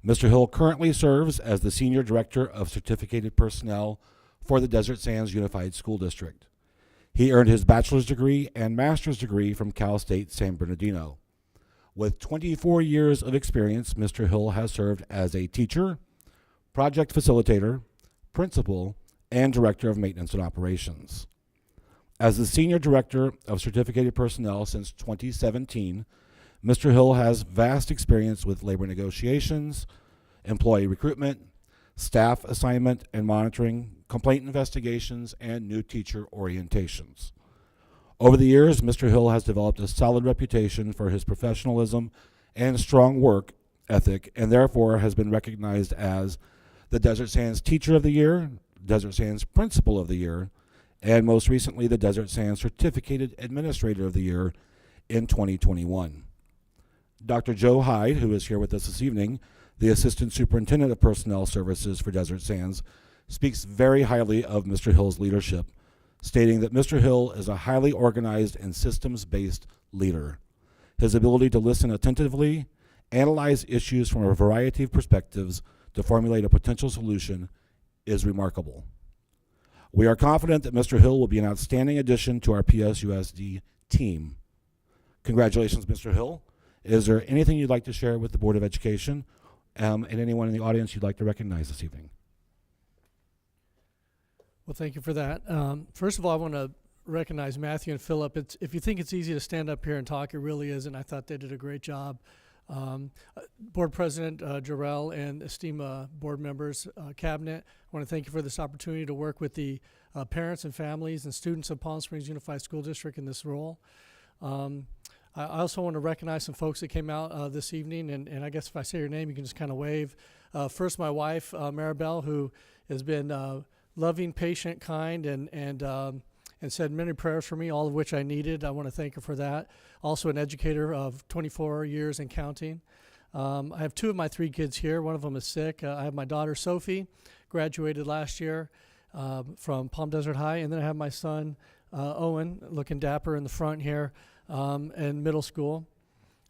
Mr. Hill currently serves as the Senior Director of Certificated Personnel for the Desert Sands Unified School District. He earned his bachelor's degree and master's degree from Cal State San Bernardino. With 24 years of experience, Mr. Hill has served as a teacher, project facilitator, principal, and director of maintenance and operations. As the Senior Director of Certificated Personnel since 2017, Mr. Hill has vast experience with labor negotiations, employee recruitment, staff assignment and monitoring, complaint investigations, and new teacher orientations. Over the years, Mr. Hill has developed a solid reputation for his professionalism and strong work ethic, and therefore has been recognized as the Desert Sands Teacher of the Year, Desert Sands Principal of the Year, and most recently the Desert Sands Certificated Administrator of the Year in 2021. Dr. Joe Hyde, who is here with us this evening, the Assistant Superintendent of Personnel Services for Desert Sands, speaks very highly of Mr. Hill's leadership, stating that Mr. Hill is a highly organized and systems-based leader. His ability to listen attentively, analyze issues from a variety of perspectives to formulate a potential solution is remarkable. We are confident that Mr. Hill will be an outstanding addition to our PSUSD team. Congratulations, Mr. Hill. Is there anything you'd like to share with the Board of Education and anyone in the audience you'd like to recognize this evening? Well, thank you for that. First of all, I want to recognize Matthew and Philip. If you think it's easy to stand up here and talk, it really isn't. I thought they did a great job. Board President Jarrell and esteemed board members, cabinet, I want to thank you for this opportunity to work with the parents and families and students of Palm Springs Unified School District in this role. I also want to recognize some folks that came out this evening, and I guess if I say your name, you can just kind of wave. First, my wife, Maribel, who has been loving, patient, kind, and said many prayers for me, all of which I needed. I want to thank her for that. Also an educator of 24 years and counting. I have two of my three kids here. One of them is sick. I have my daughter, Sophie, graduated last year from Palm Desert High. And then I have my son, Owen, looking dapper in the front here, in middle school.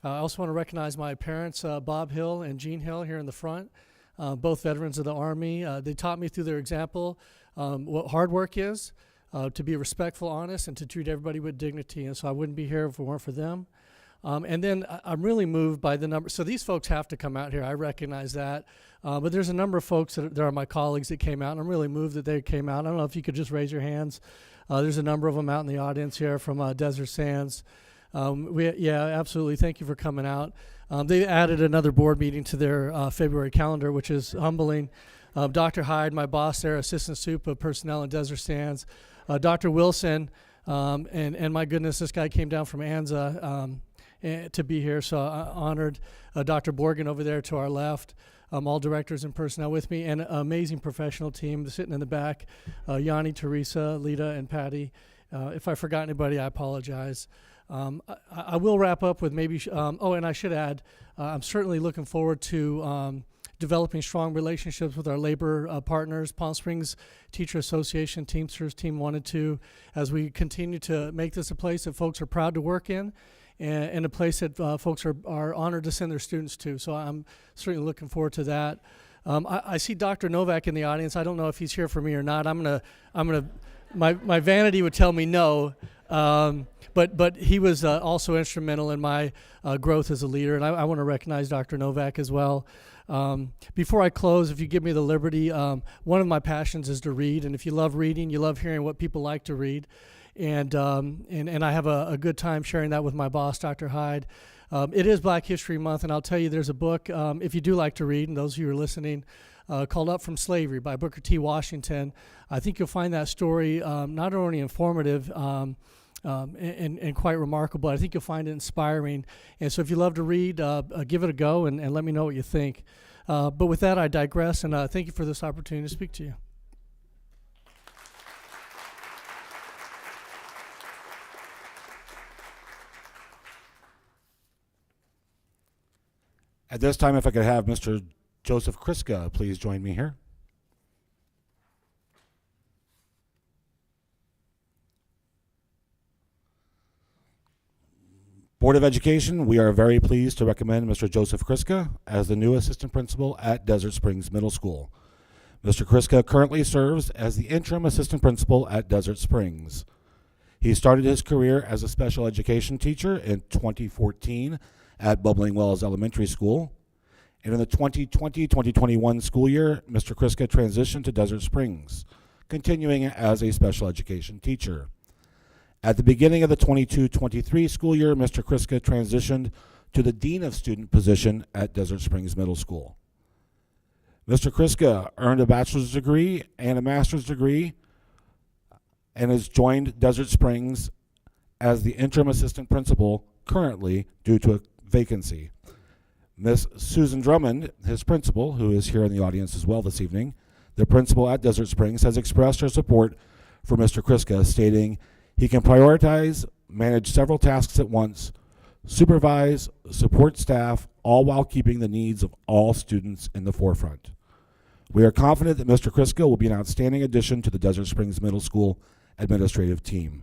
I also want to recognize my parents, Bob Hill and Jean Hill, here in the front, both veterans of the Army. They taught me through their example what hard work is, to be respectful, honest, and to treat everybody with dignity. And so I wouldn't be here if it weren't for them. And then I'm really moved by the number. So these folks have to come out here. I recognize that. But there's a number of folks that are my colleagues that came out, and I'm really moved that they came out. I don't know if you could just raise your hands. There's a number of them out in the audience here from Desert Sands. Yeah, absolutely. Thank you for coming out. They added another board meeting to their February calendar, which is humbling. Dr. Hyde, my boss there, assistant soup of personnel in Desert Sands. Dr. Wilson, and my goodness, this guy came down from Anza to be here, so honored. Dr. Borgen over there to our left, all directors and personnel with me, and an amazing professional team sitting in the back, Yanni, Teresa, Lita, and Patty. If I forgot anybody, I apologize. I will wrap up with maybe, and I should add, I'm certainly looking forward to developing strong relationships with our labor partners, Palm Springs Teacher Association, Teamsters, Team 1 and 2, as we continue to make this a place that folks are proud to work in, and a place that folks are honored to send their students to. So I'm certainly looking forward to that. I see Dr. Novak in the audience. I don't know if he's here for me or not. My vanity would tell me no. But he was also instrumental in my growth as a leader, and I want to recognize Dr. Novak as well. Before I close, if you give me the liberty, one of my passions is to read, and if you love reading, you love hearing what people like to read, and I have a good time sharing that with my boss, Dr. Hyde. It is Black History Month, and I'll tell you there's a book, if you do like to read, and those of you who are listening, called Up From Slavery by Booker T. Washington. I think you'll find that story not only informative, and quite remarkable. I think you'll find it inspiring. And so if you love to read, give it a go and let me know what you think. But with that, I digress, and thank you for this opportunity to speak to you. At this time, if I could have Mr. Joseph Kriska please join me here. Board of Education, we are very pleased to recommend Mr. Joseph Kriska as the new assistant principal at Desert Springs Middle School. Mr. Kriska currently serves as the interim assistant principal at Desert Springs. He started his career as a special education teacher in 2014 at Bubbling Wells Elementary School. And in the 2020-2021 school year, Mr. Kriska transitioned to Desert Springs, continuing as a special education teacher. At the beginning of the 22-23 school year, Mr. Kriska transitioned to the Dean of Student position at Desert Springs Middle School. Mr. Kriska earned a bachelor's degree and a master's degree and has joined Desert Springs as the interim assistant principal currently due to a vacancy. Miss Susan Drummond, his principal, who is here in the audience as well this evening, the principal at Desert Springs, has expressed her support for Mr. Kriska, stating, "He can prioritize, manage several tasks at once, supervise, support staff, all while keeping the needs of all students in the forefront. We are confident that Mr. Kriska will be an outstanding addition to the Desert Springs Middle School administrative team."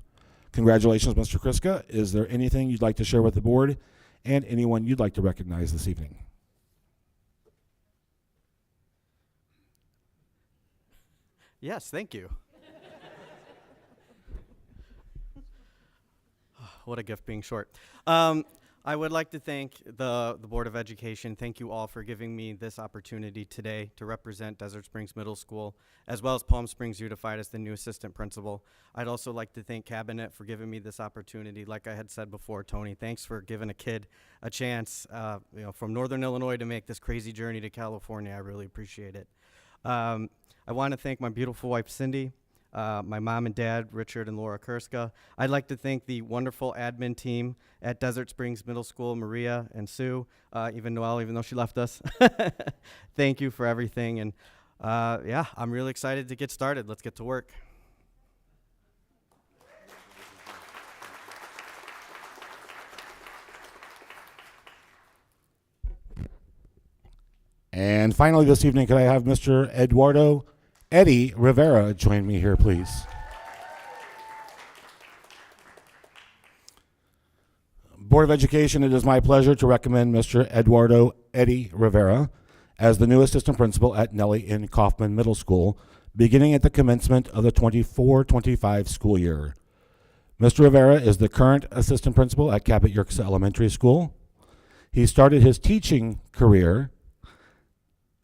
Congratulations, Mr. Kriska. Is there anything you'd like to share with the board and anyone you'd like to recognize this evening? Yes, thank you. what a gift being short. I would like to thank the Board of Education. Thank you all for giving me this opportunity today to represent Desert Springs Middle School, as well as Palm Springs Unified as the new assistant principal. I'd also like to thank Cabinet for giving me this opportunity. Like I had said before, Tony, thanks for giving a kid a chance, from Northern Illinois to make this crazy journey to California. I really appreciate it. I want to thank my beautiful wife, Cindy, my mom and dad, Richard and Laura Kurska. I'd like to thank the wonderful admin team at Desert Springs Middle School, Maria and Sue, even Noelle, even though she left us. Thank you for everything. And yeah, I'm really excited to get started. Let's get to work. And finally this evening, could I have Mr. Eduardo Eddie Rivera join me here, please? Board of Education, it is my pleasure to recommend Mr. Eduardo Eddie Rivera as the new assistant principal at Nellie N. Kaufman Middle School, beginning at the commencement of the 24-25 school year. Mr. Rivera is the current assistant principal at Cabot Yerkes Elementary School. He started his teaching career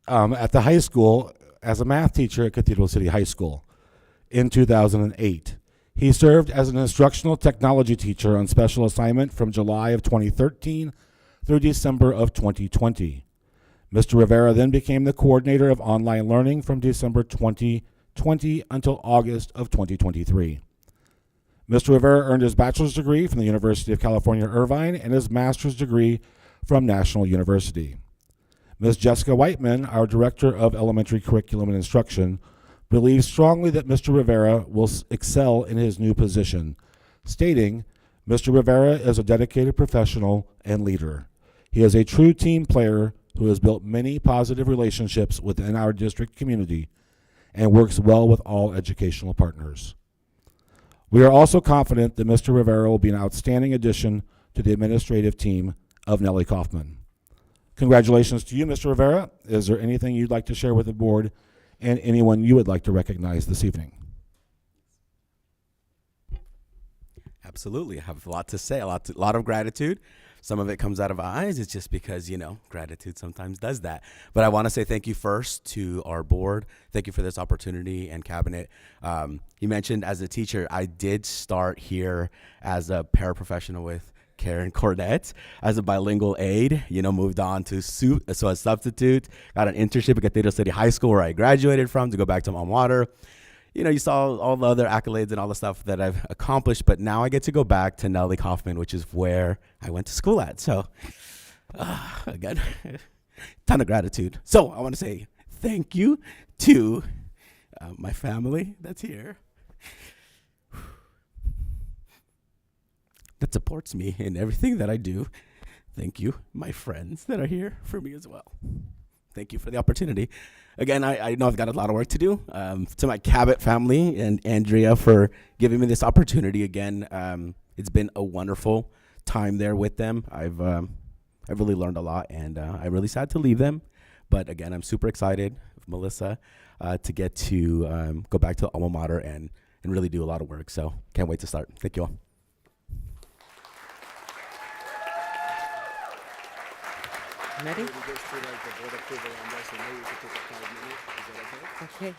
at the high school as a math teacher at Cathedral City High School in 2008. He served as an instructional technology teacher on special assignment from July of 2013 through December of 2020. Mr. Rivera then became the coordinator of online learning from December 2020 until August of 2023. Mr. Rivera earned his bachelor's degree from the University of California, Irvine, and his master's degree from National University. Ms. Jessica Whiteman, our Director of Elementary Curriculum and Instruction, believes strongly that Mr. Rivera will excel in his new position, stating, "Mr. Rivera is a dedicated professional and leader. He is a true team player who has built many positive relationships within our district community and works well with all educational partners." We are also confident that Mr. Rivera will be an outstanding addition to the administrative team of Nellie Kaufman. Congratulations to you, Mr. Rivera. Is there anything you'd like to share with the board and anyone you would like to recognize this evening? Absolutely. I have a lot to say, a lot of gratitude. Some of it comes out of our eyes. It's just because, gratitude sometimes does that. But I want to say thank you first to our board. Thank you for this opportunity and Cabinet. You mentioned as a teacher, I did start here as a paraprofessional with Karen Cornett as a bilingual aide, moved on to a substitute, got an internship at Cathedral City High School where I graduated from to go back to my water. You saw all the other accolades and all the stuff that I've accomplished, but now I get to go back to Nellie Kaufman, which is where I went to school at. So, again, ton of gratitude. So I want to say thank you to my family that's here, that supports me in everything that I do. Thank you, my friends that are here for me as well. Thank you for the opportunity. Again, I know I've got a lot of work to do. To my Cabot family and Andrea for giving me this opportunity again. It's been a wonderful time there with them. I've really learned a lot, and I'm really sad to leave them. But again, I'm super excited, Melissa, to get to go back to alma mater and really do a lot of work. So can't wait to start. Thank you all. Ready? Okay.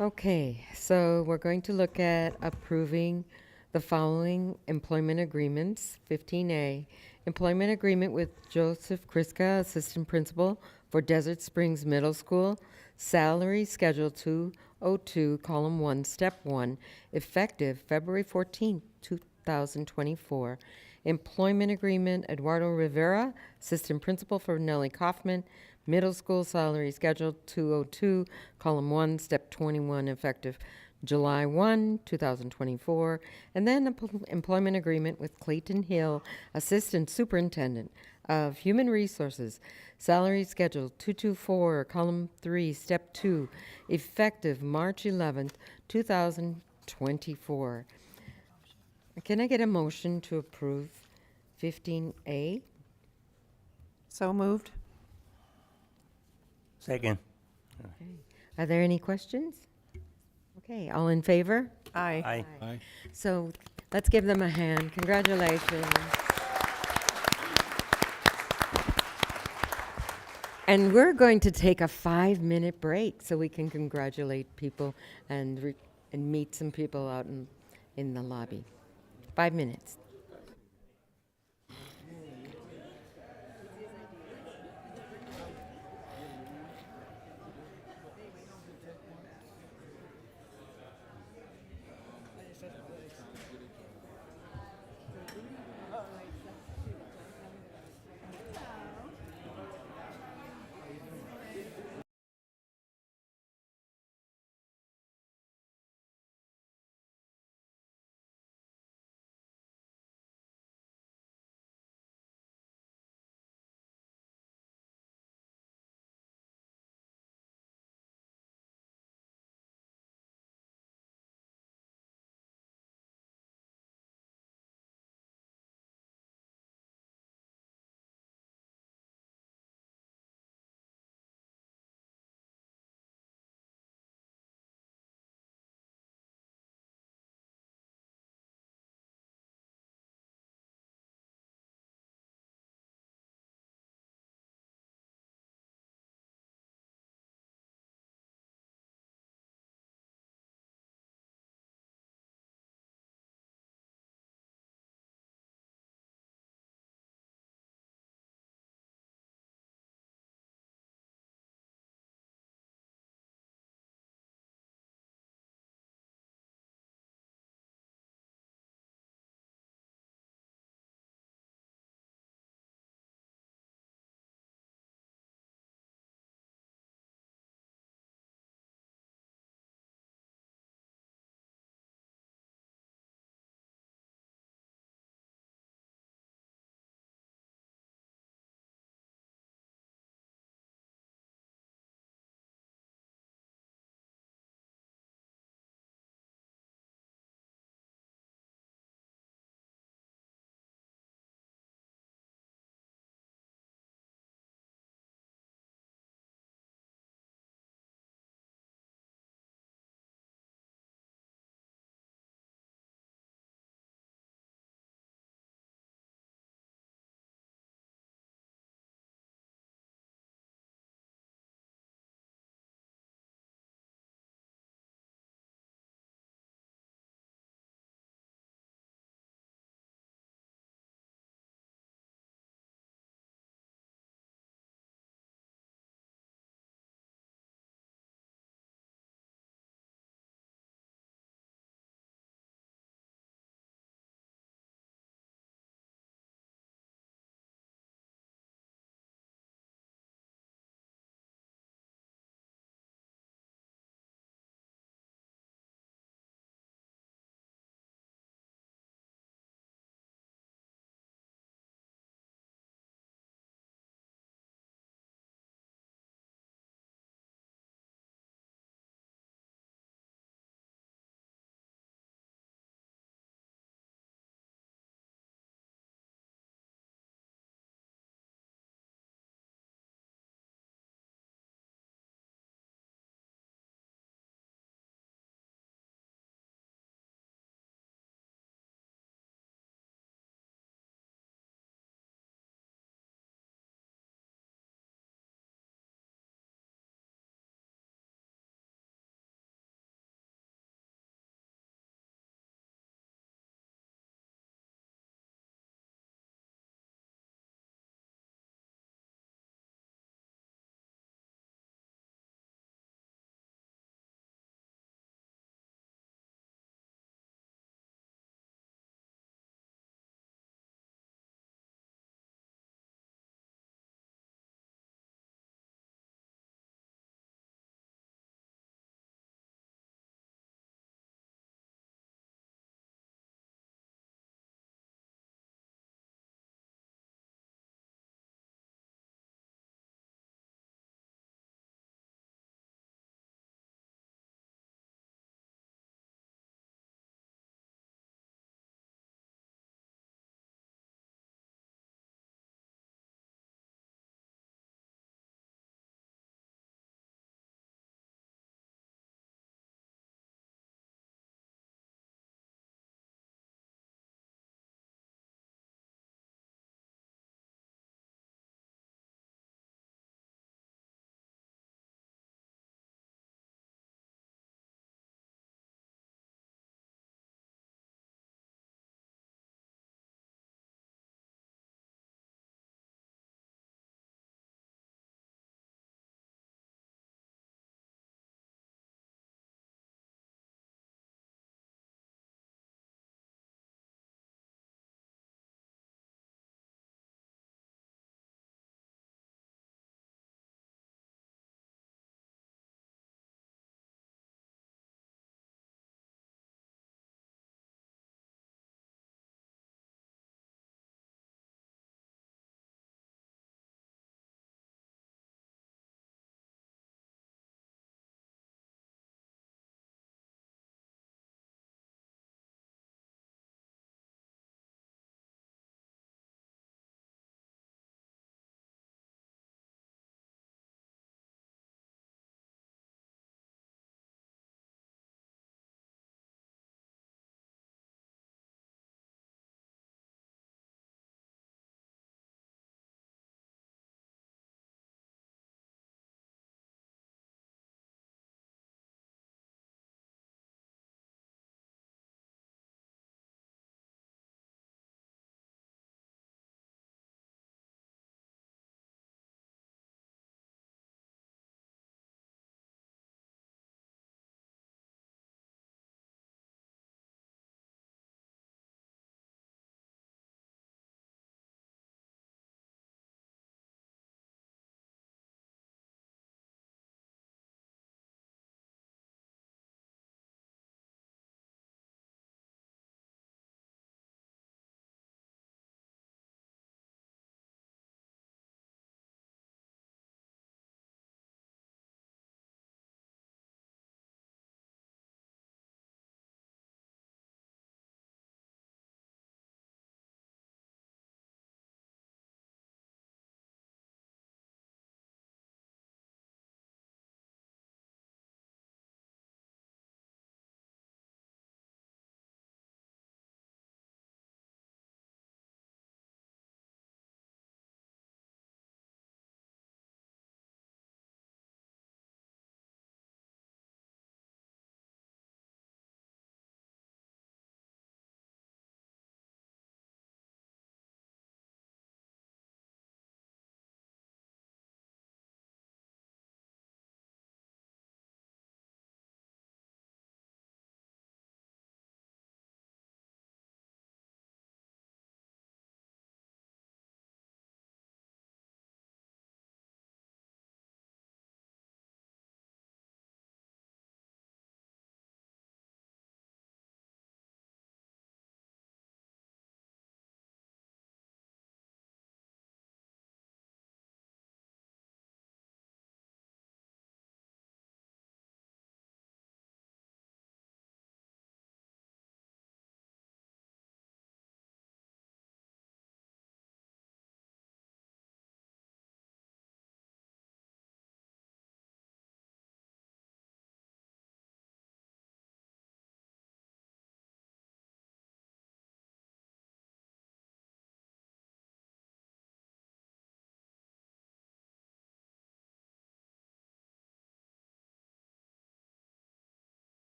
Okay, so we're going to look at approving the following employment agreements. 15A, employment agreement with Joseph Kriska, Assistant Principal for Desert Springs Middle School, salary schedule 202, column 1, step 1, effective February 14, 2024. Employment agreement, Eduardo Rivera, Assistant Principal for Nellie Kaufman Middle School, salary schedule 202, column 1, step 21, effective July 1, 2024. And then employment agreement with Clayton Hill, Assistant Superintendent of Human Resources, salary schedule 224, column 3, step 2, effective March 11th, 2024. Can I get a motion to approve 15A? So moved. Second. Okay. Are there any questions? Okay, all in favor? Aye. Aye. Aye. So Let's give them a hand. Congratulations. And we're going to take a 5-minute break so we can congratulate people and meet some people out in the lobby. 5 minutes.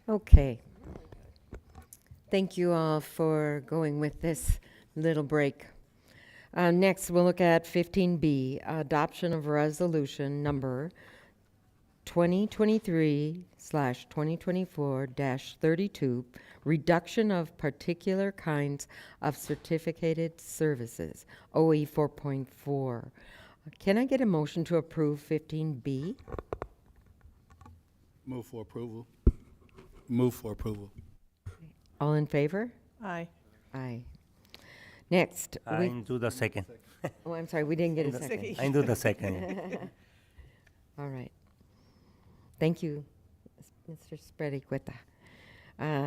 Okay. Thank you all for going with this little break. Next, we'll look at 15B, adoption of resolution number 2023/2024-32, reduction of particular kinds of certificated services, OE 4.4. Can I get a motion to approve 15B? Move for approval. Move for approval. All in favor? Aye. Aye. Next, I do the second. oh, I'm sorry, we didn't get a second. I do the second. All right. Thank you, Mr. Sprediqueta.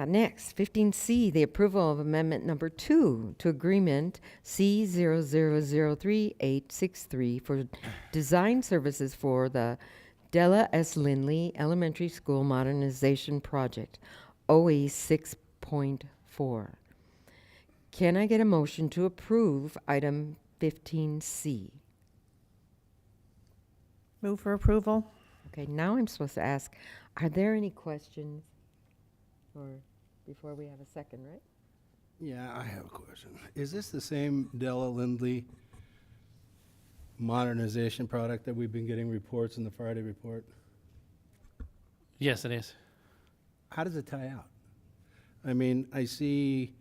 Next, 15C, the approval of amendment number 2 to agreement C00033863 for design services for the Della S. Lindley Elementary School Modernization Project, OE 6.4. Can I get a motion to approve item 15C? Move for approval. Okay, now I'm supposed to ask, are there any questions? Or before we have a second, right? Yeah, I have a question. Is this the same Della Lindley modernization product that we've been getting reports in the Friday report? Yes, it is. How does it tie out? I mean, I see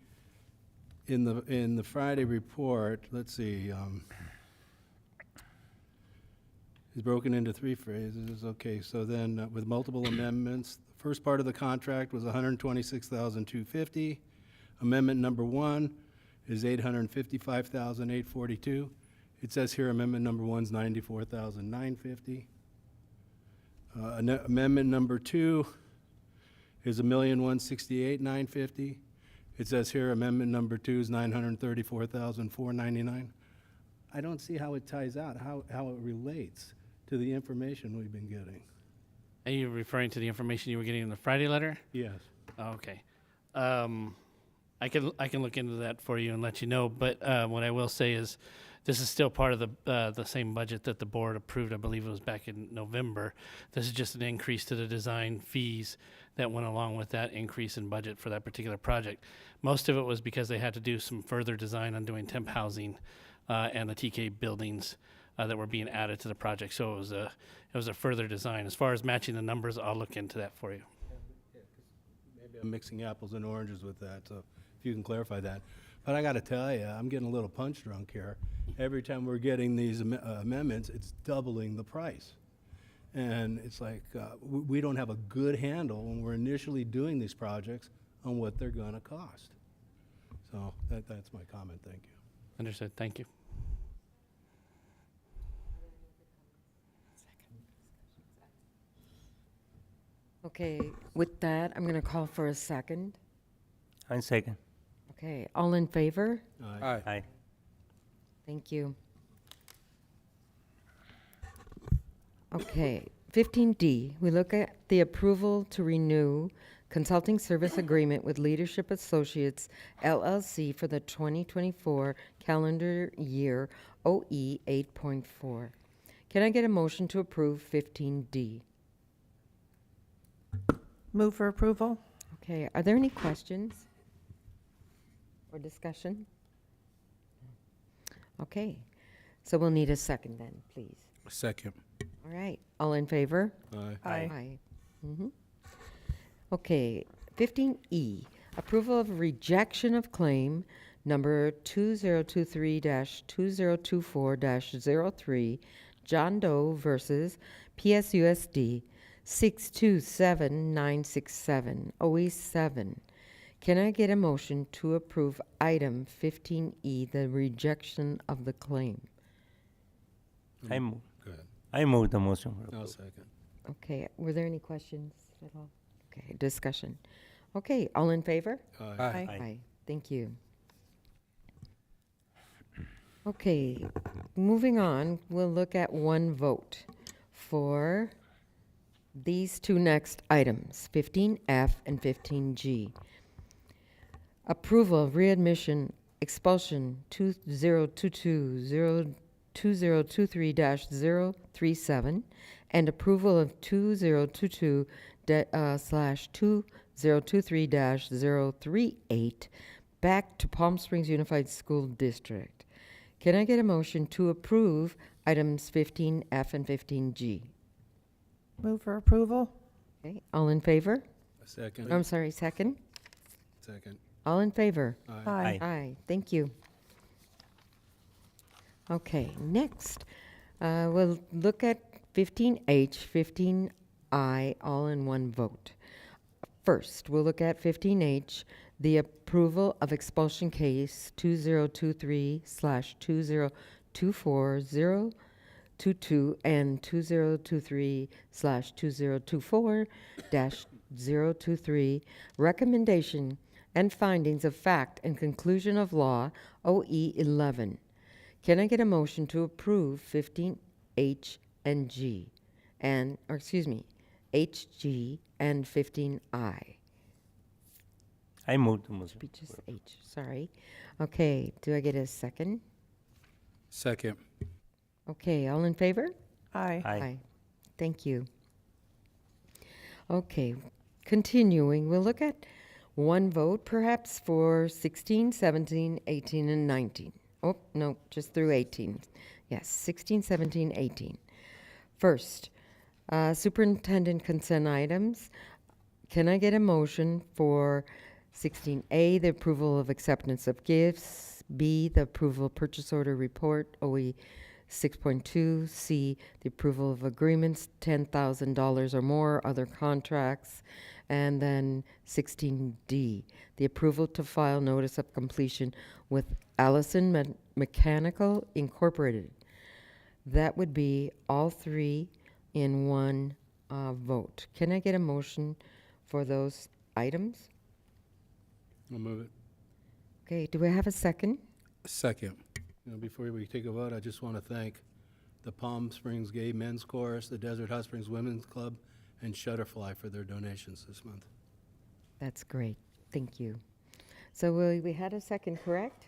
in the Friday report, let's see, it's broken into 3 phases. Okay, so then with multiple amendments, the first part of the contract was $126,250. Amendment number 1 is $855,842. It says here amendment number 1 is $94,950. Amendment number 2 is $1,168,950. It says here amendment number 2 is $934,499. I don't see how it ties out, how it relates to the information we've been getting. Are you referring to the information you were getting in the Friday letter? Yes. Oh, okay. I can look into that for you and let you know. But what I will say is, this is still part of the same budget that the board approved. I believe it was back in November. This is just an increase to the design fees that went along with that increase in budget for that particular project. Most of it was because they had to do some further design on doing temp housing and the TK buildings that were being added to the project. So it was a further design. As far as matching the numbers, I'll look into that for you. Maybe I'm mixing apples and oranges with that, so if you can clarify that. But I got to tell you, I'm getting a little punch drunk here. Every time we're getting these amendments, it's doubling the price. And it's like we don't have a good handle when we're initially doing these projects on what they're going to cost. So that's my comment. Thank you. Understood. Thank you. Okay, with that, I'm going to call for a second. I second. Okay, all in favor? Aye. Aye. Thank you. Okay, 15D, we look at the approval to renew consulting service agreement with Leadership Associates LLC for the 2024 calendar year OE 8.4. Can I get a motion to approve 15D? Move for approval. Okay, are there any questions or discussion? Okay, so we'll need a second then, please. Second. All right, all in favor? Aye. Aye. Mhm. Okay, 15E, approval of rejection of claim number 2023-2024-03, John Doe versus PSUSD 627967, OE 7. Can I get a motion to approve item 15E, the rejection of the claim? I move. Go ahead. I move the motion. I'll second. Okay, were there any questions at all? Okay, discussion. Okay, all in favor? Aye. Aye. Aye. Thank you. Okay, moving on, we'll look at one vote for these two next items, 15F and 15G. Approval of readmission expulsion 2022-2023-037 and approval of 2022/2 023-038 back to Palm Springs Unified School District. Can I get a motion to approve items 15F and 15G? Move for approval? Okay, all in favor? Second. I'm sorry, second? Second. All in favor? Aye. Aye, thank you. Okay, next, we'll look at 15H, 15I, all in one vote. First, we'll look at 15H, the approval of expulsion case 2023/2024022 and 2023/2024-023, recommendation and findings of fact and conclusion of law, OE 11. Can I get a motion to approve 15H and G, or excuse me, HG and 15I? I move to move. Should be just H, sorry. Okay, do I get a second? Second. Okay, all in favor? Aye. Aye. Thank you. Okay, continuing, we'll look at one vote perhaps for 16, 17, 18, and 19. Oh, no, just through 18. Yes, 16, 17, 18. First, superintendent consent items. Can I get a motion for 16A, the approval of acceptance of gifts, B, the approval of purchase order report, OE 6.2, C, the approval of agreements, $10,000 or more, other contracts, and then 16D, the approval to file notice of completion with Allison Mechanical Incorporated. That would be all three in one vote. Can I get a motion for those items? I'll move it. Okay, do we have a second? Second. Before we take a vote, I just want to thank the Palm Springs Gay Men's Chorus, the Desert Hot Springs Women's Club, and Shutterfly for their donations this month. That's great. Thank you. So we had a second, correct?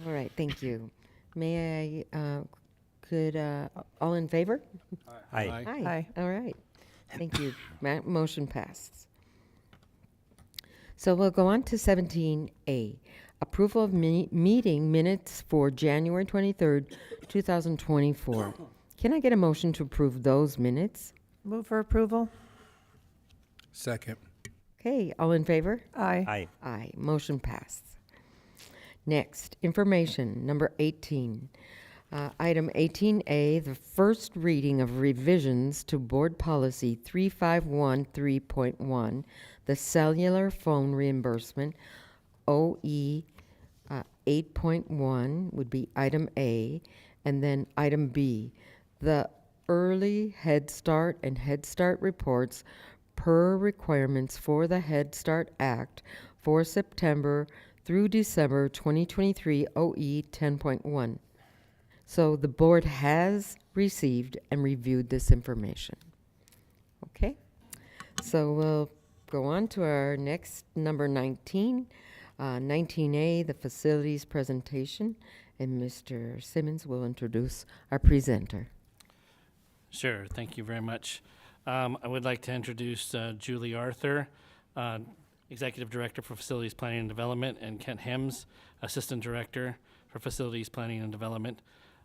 All right, thank you. May I, all in favor? Aye. Aye. All right. Thank you. Motion passed. So we'll go on to 17A. Approval of meeting minutes for January 23rd, 2024. Can I get a motion to approve those minutes? Move for approval? Second. Okay, all in favor? Aye. Aye. Aye. Motion passed. Next, information, number 18. Item 18A, the first reading of revisions to Board Policy 3513.1, the cellular phone reimbursement, OE 8.1 would be item A, and then item B, the early Head Start and Head Start reports per requirements for the Head Start Act for September through December 2023 OE 10.1. So the board has received and reviewed this information. Okay, so we'll go on to our next number 19. 19A, the facilities presentation, and Mr. Simmons will introduce our presenter. Sure, thank you very much. I would like to introduce Julie Arthur, Executive Director for Facilities Planning and Development, and Kent Hems, Assistant Director for Facilities Planning and Development.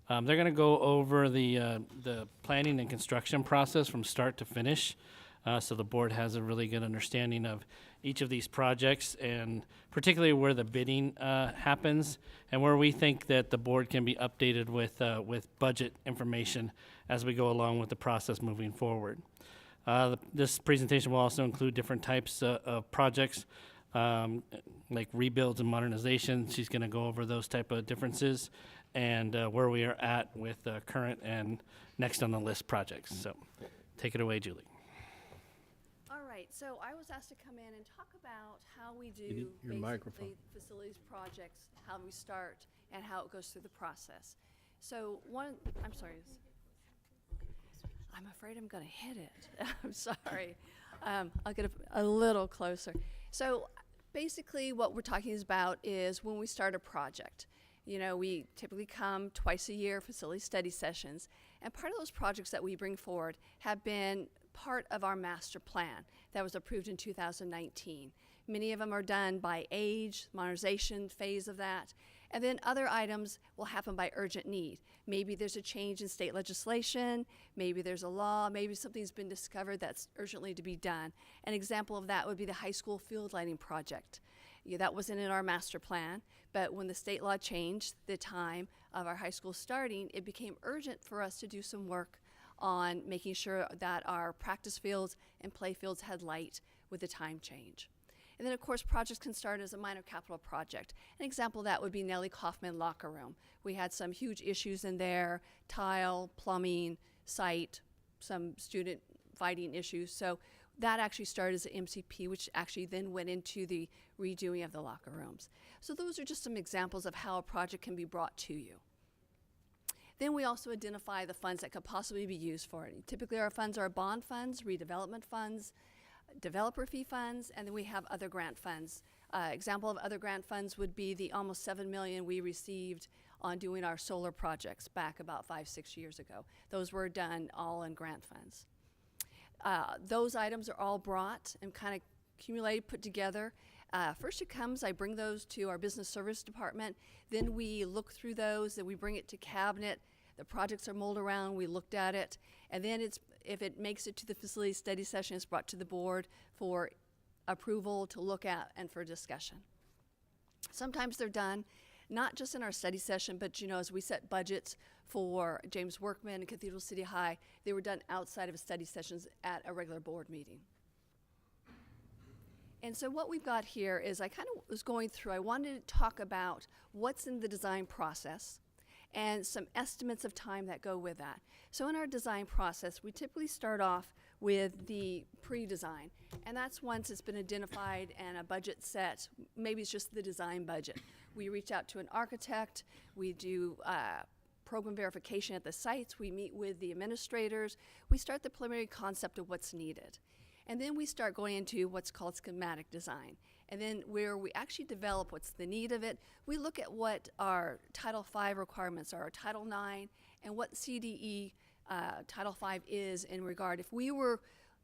They're going to go over the planning and construction process from start to finish, so the board has a really good understanding of each of these projects, and particularly where the bidding happens, and where we think that the board can be updated with budget information as we go along with the process moving forward. This presentation will also include different types of projects, like rebuilds and modernization. She's going to go over those type of differences and where we are at with current and next on the list projects. So take it away, Julie. All right, so I was asked to come in and talk about how we do your basically microphone. facilities projects, how we start, and how it goes through the process. So I'm sorry. I'm afraid I'm going to hit it. I'm sorry. I'll get a little closer. So basically what we're talking about is when we start a project. You know, we typically come twice a year, facility study sessions, and part of those projects that we bring forward have been part of our master plan that was approved in 2019. Many of them are done by age, modernization phase of that. And then other items will happen by urgent need. Maybe there's a change in state legislation, maybe there's a law, maybe something's been discovered that's urgently to be done. An example of that would be the high school field lighting project. Yeah, that wasn't in our master plan, but when the state law changed the time of our high school starting, it became urgent for us to do some work on making sure that our practice fields and play fields had light with the time change. And then, of course, projects can start as a minor capital project. An example of that would be Nellie Kaufman locker room. We had some huge issues in there, tile, plumbing, site, some student fighting issues. So that actually started as an MCP, which actually then went into the redoing of the locker rooms. So those are just some examples of how a project can be brought to you. Then we also identify the funds that could possibly be used for it. Typically our funds are bond funds, redevelopment funds, developer fee funds, and then we have other grant funds. Example of other grant funds would be the almost $7 million we received on doing our solar projects back about 5-6 years ago. Those were done all in grant funds. Those items are all brought and kind of accumulated, put together. First it comes, I bring those to our business service department, then we look through those, then we bring it to cabinet. The projects are mulled around, we looked at it, and then if it makes it to the facility study session, it's brought to the board for approval to look at and for discussion. Sometimes they're done, not just in our study session, but as we set budgets for James Workman and Cathedral City High, they were done outside of study sessions at a regular board meeting. And so what we've got here is I kind of was going through, I wanted to talk about what's in the design process and some estimates of time that go with that. So in our design process, we typically start off with the pre-design, and that's once it's been identified and a budget set, maybe it's just the design budget. We reach out to an architect, we do program verification at the sites, we meet with the administrators, we start the preliminary concept of what's needed. And then we start going into what's called schematic design. And then where we actually develop what's the need of it, we look at what our Title V requirements are, Title IX, and what CDE Title V is in regard. If we were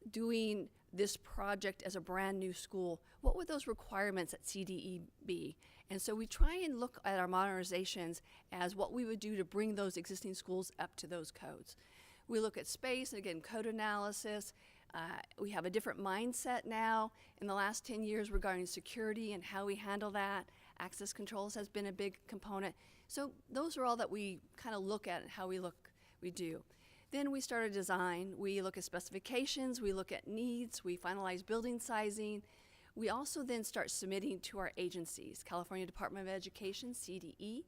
doing this project as a brand new school, what would those requirements at CDE be? And so we try and look at our modernizations as what we would do to bring those existing schools up to those codes. We look at space, and again, code analysis. We have a different mindset now in the last 10 years regarding security and how we handle that. Access controls has been a big component. So those are all that we kind of look at and how we do. Then we start a design. We look at specifications, we look at needs, we finalize building sizing. We also then start submitting to our agencies, California Department of Education, CDE.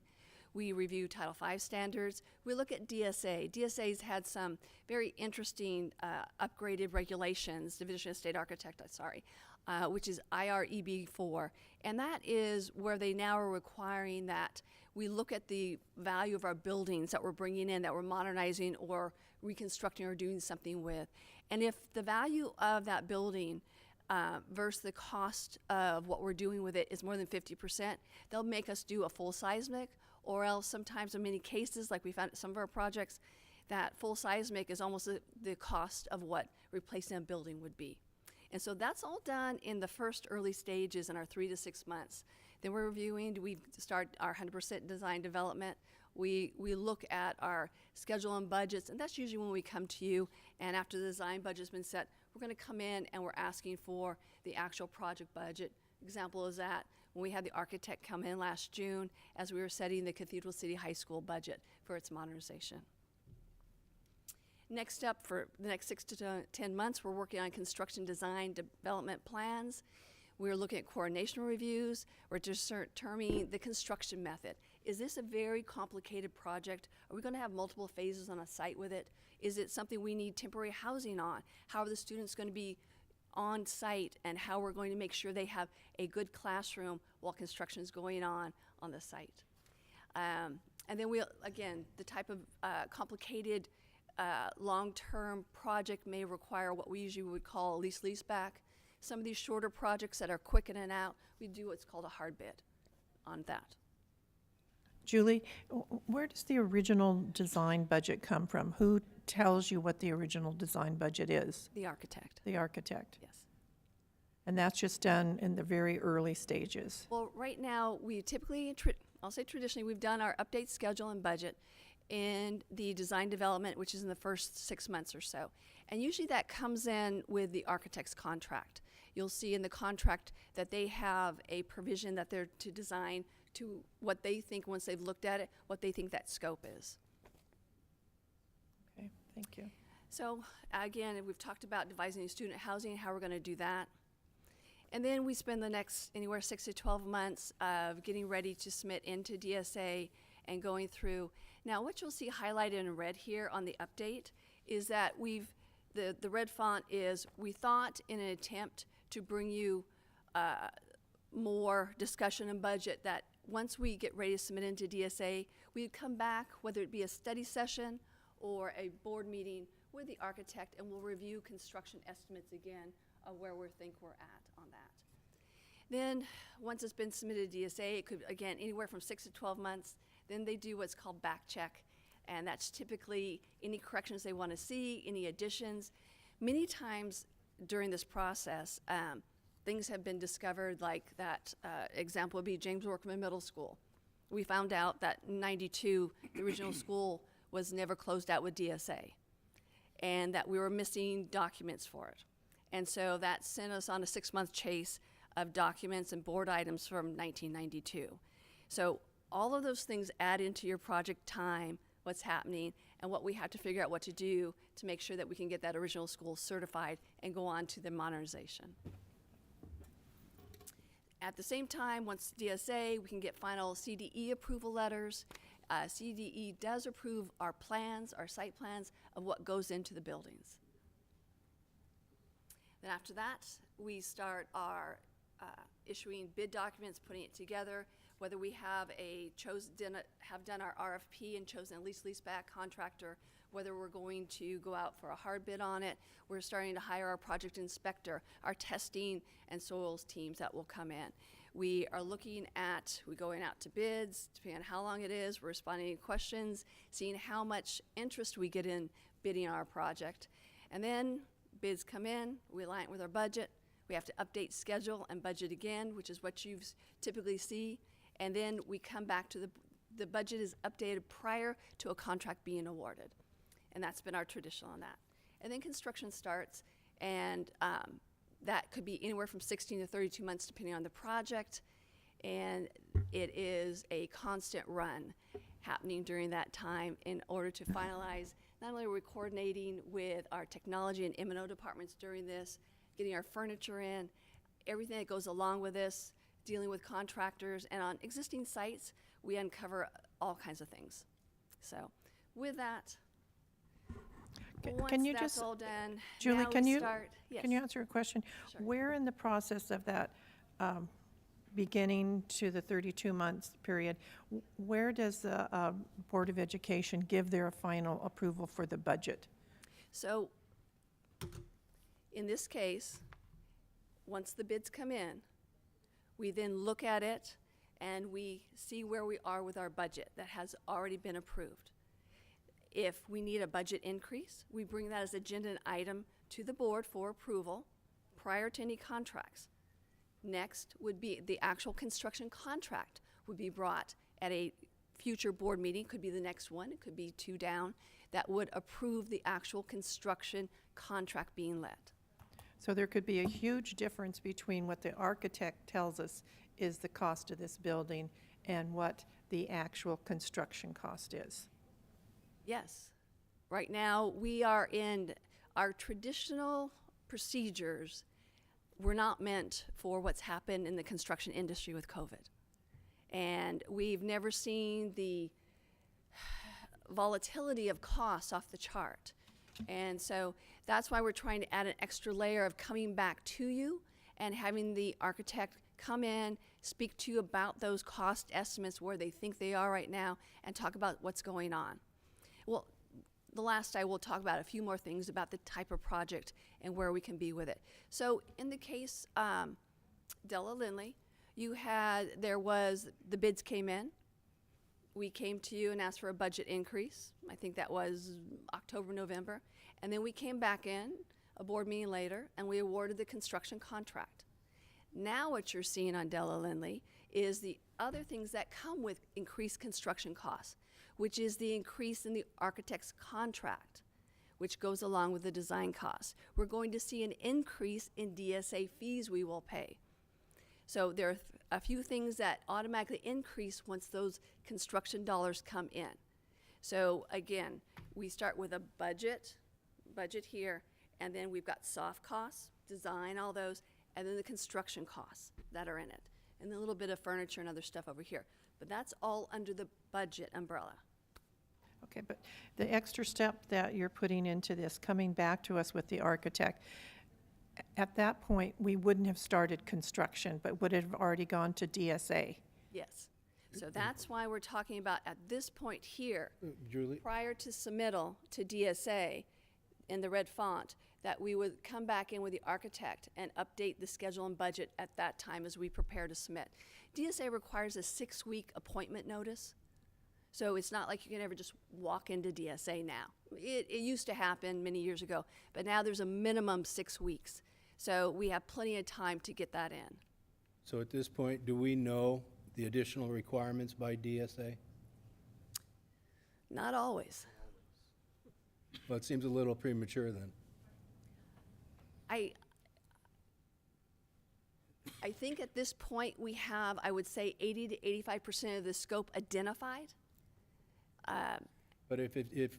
We review Title V standards. We look at DSA. DSA's had some very interesting upgraded regulations, Division of State Architect, which is IREB4. And that is where they now are requiring that we look at the value of our buildings that we're bringing in, that we're modernizing or reconstructing or doing something with. And if the value of that building versus the cost of what we're doing with it is more than 50%, they'll make us do a full seismic, or else sometimes in many cases, like we found at some of our projects, that full seismic is almost the cost of what replacing a building would be. And so that's all done in the first early stages in our 3 to 6 months. Then we're reviewing, we start our 100% design development. We look at our schedule and budgets, and that's usually when we come to you, and after the design budget's been set, we're gonna come in and we're asking for the actual project budget. Example is that when we had the architect come in last June as we were setting the Cathedral City High School budget for its modernization. Next up, for the next 6 to 10 months, we're working on construction design development plans. We're looking at coordination reviews. We're determining the construction method. Is this a very complicated project? Are we going to have multiple phases on a site with it? Is it something we need temporary housing on? How are the students going to be on site, and how we're going to make sure they have a good classroom while construction is going on the site? And then again, the type of complicated long-term project may require what we usually would call a lease back. Some of these shorter projects that are quick in and out, we do what's called a hard bid on that. Julie, where does the original design budget come from? Who tells you what the original design budget is? The architect. The architect. Yes. And that's just done in the very early stages. Well, right now, we typically, I'll say traditionally, we've done our update schedule and budget in the design development, which is in the first 6 months or so. And usually that comes in with the architect's contract. You'll see in the contract that they have a provision that they're to design to what they think, once they've looked at it, what they think that scope is. Okay, thank you. So again, we've talked about devising student housing and how we're going to do that. And then we spend the next anywhere 6 to 12 months of getting ready to submit into DSA and going through. Now, what you'll see highlighted in red here on the update is that the red font is, we thought in an attempt to bring you more discussion and budget, that once we get ready to submit into DSA, we'd come back, whether it be a study session or a board meeting with the architect, and we'll review construction estimates again of where we think we're at on that. Then, once it's been submitted to DSA, it could, again, anywhere from 6 to 12 months, then they do what's called back check, and that's typically any corrections they want to see, any additions. Many times during this process, things have been discovered, like that example would be James Workman Middle School. We found out that in '92, the original school was never closed out with DSA, and that we were missing documents for it. And so that sent us on a 6-month chase of documents and board items from 1992. So all of those things add into your project time, what's happening, and what we have to figure out what to do to make sure that we can get that original school certified and go on to the modernization. At the same time, once DSA, we can get final CDE approval letters. CDE does approve our plans, our site plans of what goes into the buildings. Then after that, we start our issuing bid documents, putting it together, whether we have have done our RFP and chosen a leaseback contractor, whether we're going to go out for a hard bid on it. We're starting to hire our project inspector, our testing and soils teams that will come in. We are looking at, we're going out to bids, depending on how long it is, we're responding to questions, seeing how much interest we get in bidding our project. And then bids come in, we align it with our budget. We have to update schedule and budget again, which is what you typically see. And then we come back to the budget is updated prior to a contract being awarded. And that's been our tradition on that. And then construction starts, and that could be anywhere from 16 to 32 months depending on the project. And it is a constant run happening during that time in order to finalize. Not only are we coordinating with our technology and M&O departments during this, getting our furniture in, everything that goes along with this, dealing with contractors, and on existing sites, we uncover all kinds of things. So with that, once Can you that's just, all done, Julie, now can we you start. Yes. can you answer a question? Sure. Where in the process of that beginning to the 32 months period, where does the Board of Education give their final approval for the budget? So in this case, once the bids come in, we then look at it and we see where we are with our budget that has already been approved. If we need a budget increase, we bring that as agenda item to the board for approval prior to any contracts. Next would be the actual construction contract would be brought at a future board meeting, could be the next one, it could be 2 down, that would approve the actual construction contract being let. So there could be a huge difference between what the architect tells us is the cost of this building and what the actual construction cost is. Yes. Right now, we are in our traditional procedures were not meant for what's happened in the construction industry with COVID. And we've never seen the volatility of costs off the chart. And so that's why we're trying to add an extra layer of coming back to you and having the architect come in, speak to you about those cost estimates, where they think they are right now, and talk about what's going on. Well, the last I will talk about a few more things about the type of project and where we can be with it. So in the case Della Lindley, the bids came in. we came to you and asked for a budget increase. I think that was October, November. And then we came back in a board meeting later and we awarded the construction contract. Now what you're seeing on Della Lindley is the other things that come with increased construction costs, which is the increase in the architect's contract, which goes along with the design costs. We're going to see an increase in DSA fees we will pay. So there are a few things that automatically increase once those construction dollars come in. So again, we start with a budget here, and then we've got soft costs, design, all those, and then the construction costs that are in it, and a little bit of furniture and other stuff over here. But that's all under the budget umbrella. Okay, but the extra step that you're putting into this, coming back to us with the architect, at that point, we wouldn't have started construction, but would have already gone to DSA. Yes. So that's why we're talking about at this point here, Julie? prior to submittal to DSA in the red font, that we would come back in with the architect and update the schedule and budget at that time as we prepare to submit. DSA requires a 6-week appointment notice. So it's not like you can ever just walk into DSA now. It used to happen many years ago, but now there's a minimum 6 weeks. So we have plenty of time to get that in. So at this point, do we know the additional requirements by DSA? Not always. Well, it seems a little premature then. I think at this point we have, I would say, 80 to 85% of the scope identified. But if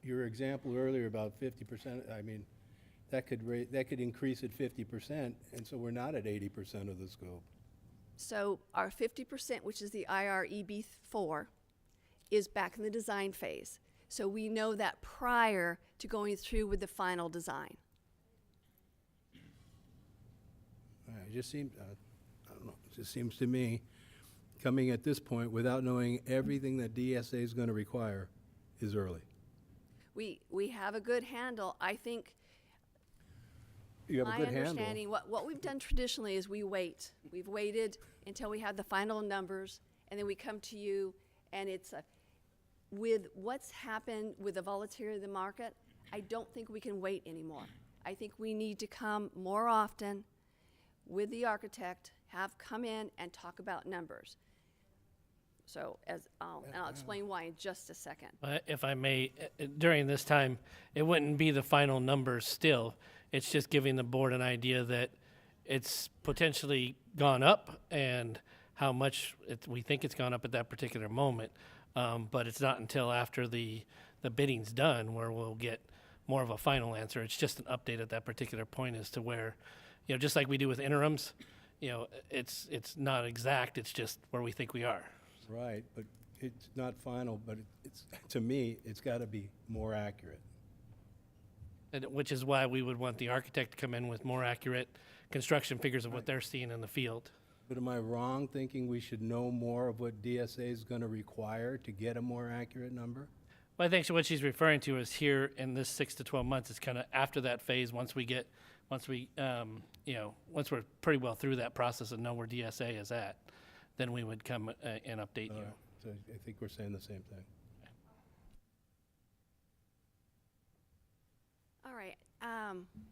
your example earlier about 50%, I mean, that could increase it 50%, and so we're not at 80% of the scope. So our 50%, which is the IREB4, is back in the design phase. So we know that prior to going through with the final design. It just seems, I don't know, it just seems to me, coming at this point without knowing everything that DSA is going to require is early. We have a good handle. I think You have a my good handle. understanding, what we've done traditionally is we wait. We've waited until we have the final numbers, and then we come to you, and it's with what's happened with the volatility of the market, I don't think we can wait anymore. I think we need to come more often with the architect, have come in and talk about numbers. So and I'll explain why in just a second. If I may, during this time, it wouldn't be the final numbers still. It's just giving the board an idea that it's potentially gone up and how much we think it's gone up at that particular moment. But it's not until after the bidding's done where we'll get more of a final answer. It's just an update at that particular point as to where, just like we do with interims, it's not exact. It's just where we think we are. Right, but it's not final, but it's to me, it's got to be more accurate. And which is why we would want the architect to come in with more accurate construction figures of what they're seeing in the field. But am I wrong thinking we should know more of what DSA is going to require to get a more accurate number? Well, I think what she's referring to is here in this 6 to 12 months. It's kind of after that phase. Once we're pretty well through that process and know where DSA is at, then we would come and update you. So I think we're saying the same thing. All right,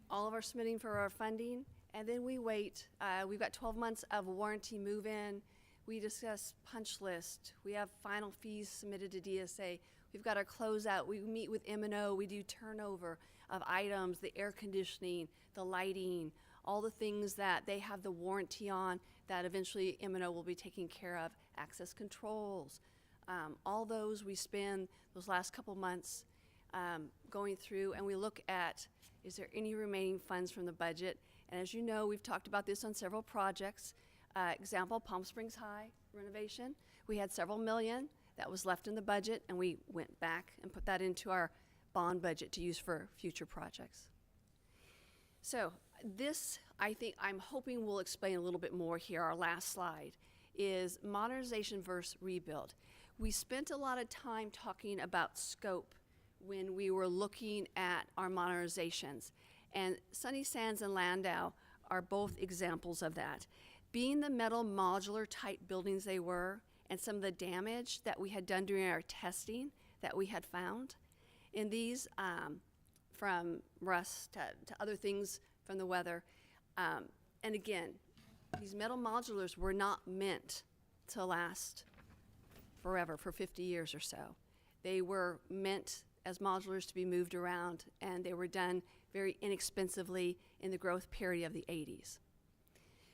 all of our submitting for our funding, and then we wait. We've got 12 months of warranty move-in. We discuss punch list. We have final fees submitted to DSA. We've got our closeout. We meet with M&O. We do turnover of items, the air conditioning, the lighting, all the things that they have the warranty on that eventually M&O will be taking care of, access controls. All those we spend those last couple months going through, and we look at, is there any remaining funds from the budget? And as you know, we've talked about this on several projects. Example, Palm Springs High renovation. We had several million that was left in the budget, and we went back and put that into our bond budget to use for future projects. So this, I'm hoping we'll explain a little bit more here. Our last slide is modernization versus rebuild. We spent a lot of time talking about scope when we were looking at our modernizations. And Sunny Sands and Landau are both examples of that. Being the metal modular type buildings they were, and some of the damage that we had done during our testing that we had found in these, from rust to other things from the weather. And again, these metal modulars were not meant to last forever, for 50 years or so. They were meant as modulars to be moved around, and they were done very inexpensively in the growth period of the 80s.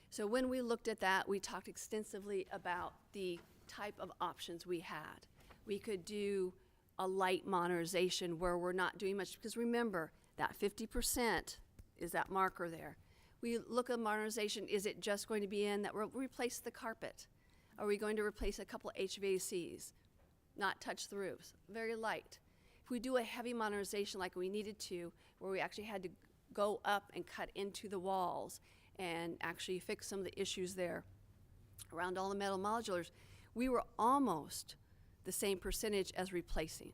So when we looked at that, we talked extensively about the type of options we had. We could do a light modernization where we're not doing much, because remember, that 50% is that marker there. We look at modernization, is it just going to be in that we'll replace the carpet? Are we going to replace a couple HVACs? Not touch the roofs, very light. If we do a heavy modernization like we needed to, where we actually had to go up and cut into the walls and actually fix some of the issues there around all the metal modulars, we were almost the same percentage as replacing.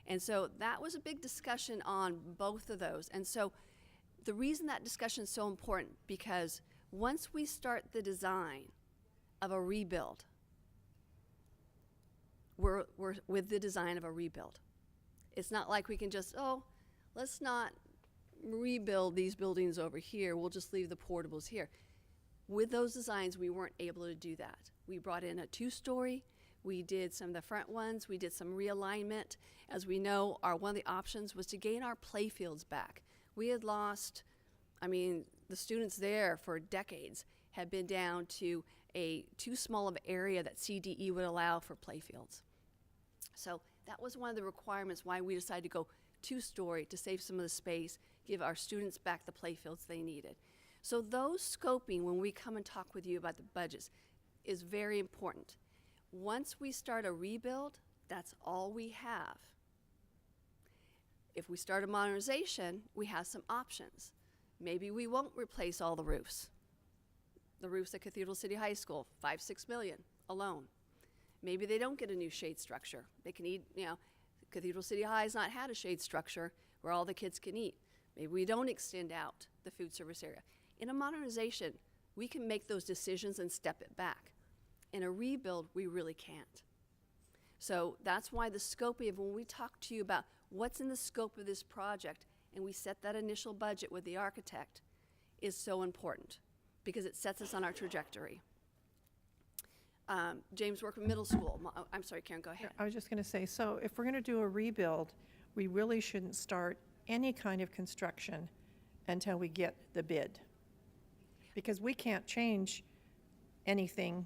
And so that was a big discussion on both of those. And so the reason that discussion is so important, because once we start the design of a rebuild, we're with the design of a rebuild. It's not like we can just, oh, let's not rebuild these buildings over here, we'll just leave the portables here. With those designs, we weren't able to do that. We brought in a 2-story, we did some of the front ones, we did some realignment. As we know, one of the options was to gain our playfields back. We had lost, the students there for decades had been down to a too small of area that CDE would allow for playfields. So that was one of the requirements why we decided to go 2-story to save some of the space, give our students back the playfields they needed. So those scoping, when we come and talk with you about the budgets, is very important. Once we start a rebuild, that's all we have. If we start a modernization, we have some options. Maybe we won't replace all the roofs. The roofs at Cathedral City High School, $5-6 million alone. Maybe they don't get a new shade structure. They can eat, Cathedral City High has not had a shade structure where all the kids can eat. Maybe we don't extend out the food service area. In a modernization, we can make those decisions and step it back. In a rebuild, we really can't. So that's why the scoping of when we talk to you about what's in the scope of this project and we set that initial budget with the architect is so important, because it sets us on our trajectory. James Workman Middle School. I'm sorry, Karen, go ahead. I was just going to say, so if we're going to do a rebuild, we really shouldn't start any kind of construction until we get the bid, because we can't change anything,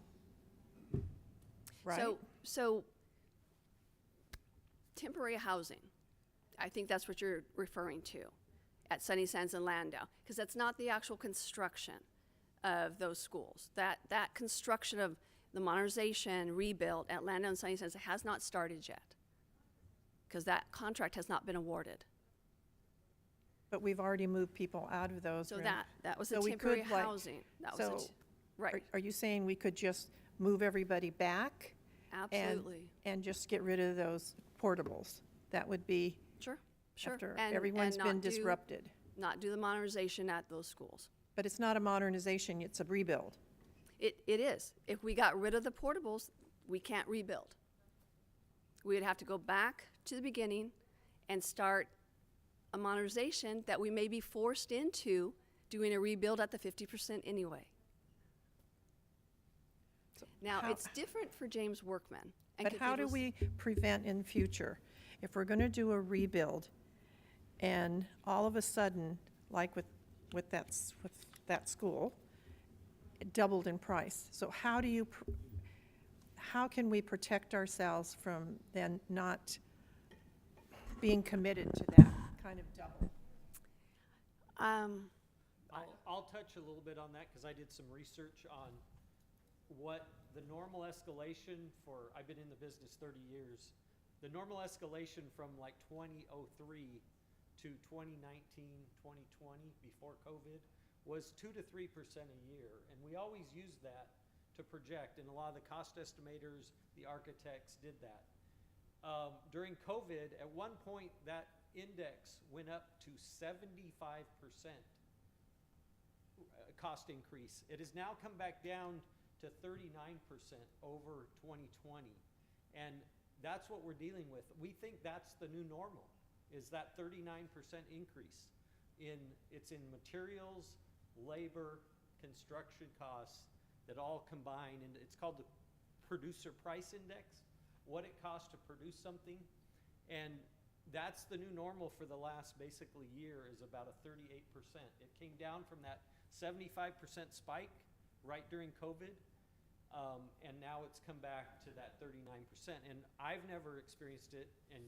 right? So temporary housing, I think that's what you're referring to at Sunny Sands and Landau, because that's not the actual construction of those schools. That construction of the modernization, rebuild at Landau and Sunny Sands has not started yet, because that contract has not been awarded. But we've already moved people out of those. So rooms. that was So a we temporary could, like- housing. That so was right. Are you saying we could just move everybody back? Absolutely. And just get rid of those portables? That would be, Sure. after And everyone's not been do- disrupted. Not do the modernization at those schools. But it's not a modernization, it's a rebuild. It is. If we got rid of the portables, we can't rebuild. We would have to go back to the beginning and start a modernization that we may be forced into doing a rebuild at the 50% anyway. Now, how- it's different for James Workman. and But how do Cathedrals- we prevent in future, if we're going to do a rebuild, and all of a sudden, like with that school, it doubled in price? So how can we protect ourselves from then not being committed to that kind of double? I'll touch a little bit on that, because I did some research on what the normal escalation for, I've been in the business 30 years, the normal escalation from like 2003 to 2019, 2020, before COVID, was 2 to 3% a year. And we always used that to project, and a lot of the cost estimators, the architects did that. During COVID, at one point, that index went up to 75% cost increase. It has now come back down to 39% over 2020. And that's what we're dealing with. We think that's the new normal, is that 39% increase it's in materials, labor, construction costs that all combine, and it's called the producer price index, what it costs to produce something. And that's the new normal for the last basically year, is about a 38%. It came down from that 75% spike right during COVID, and now it's come back to that 39%. And I've never experienced it, and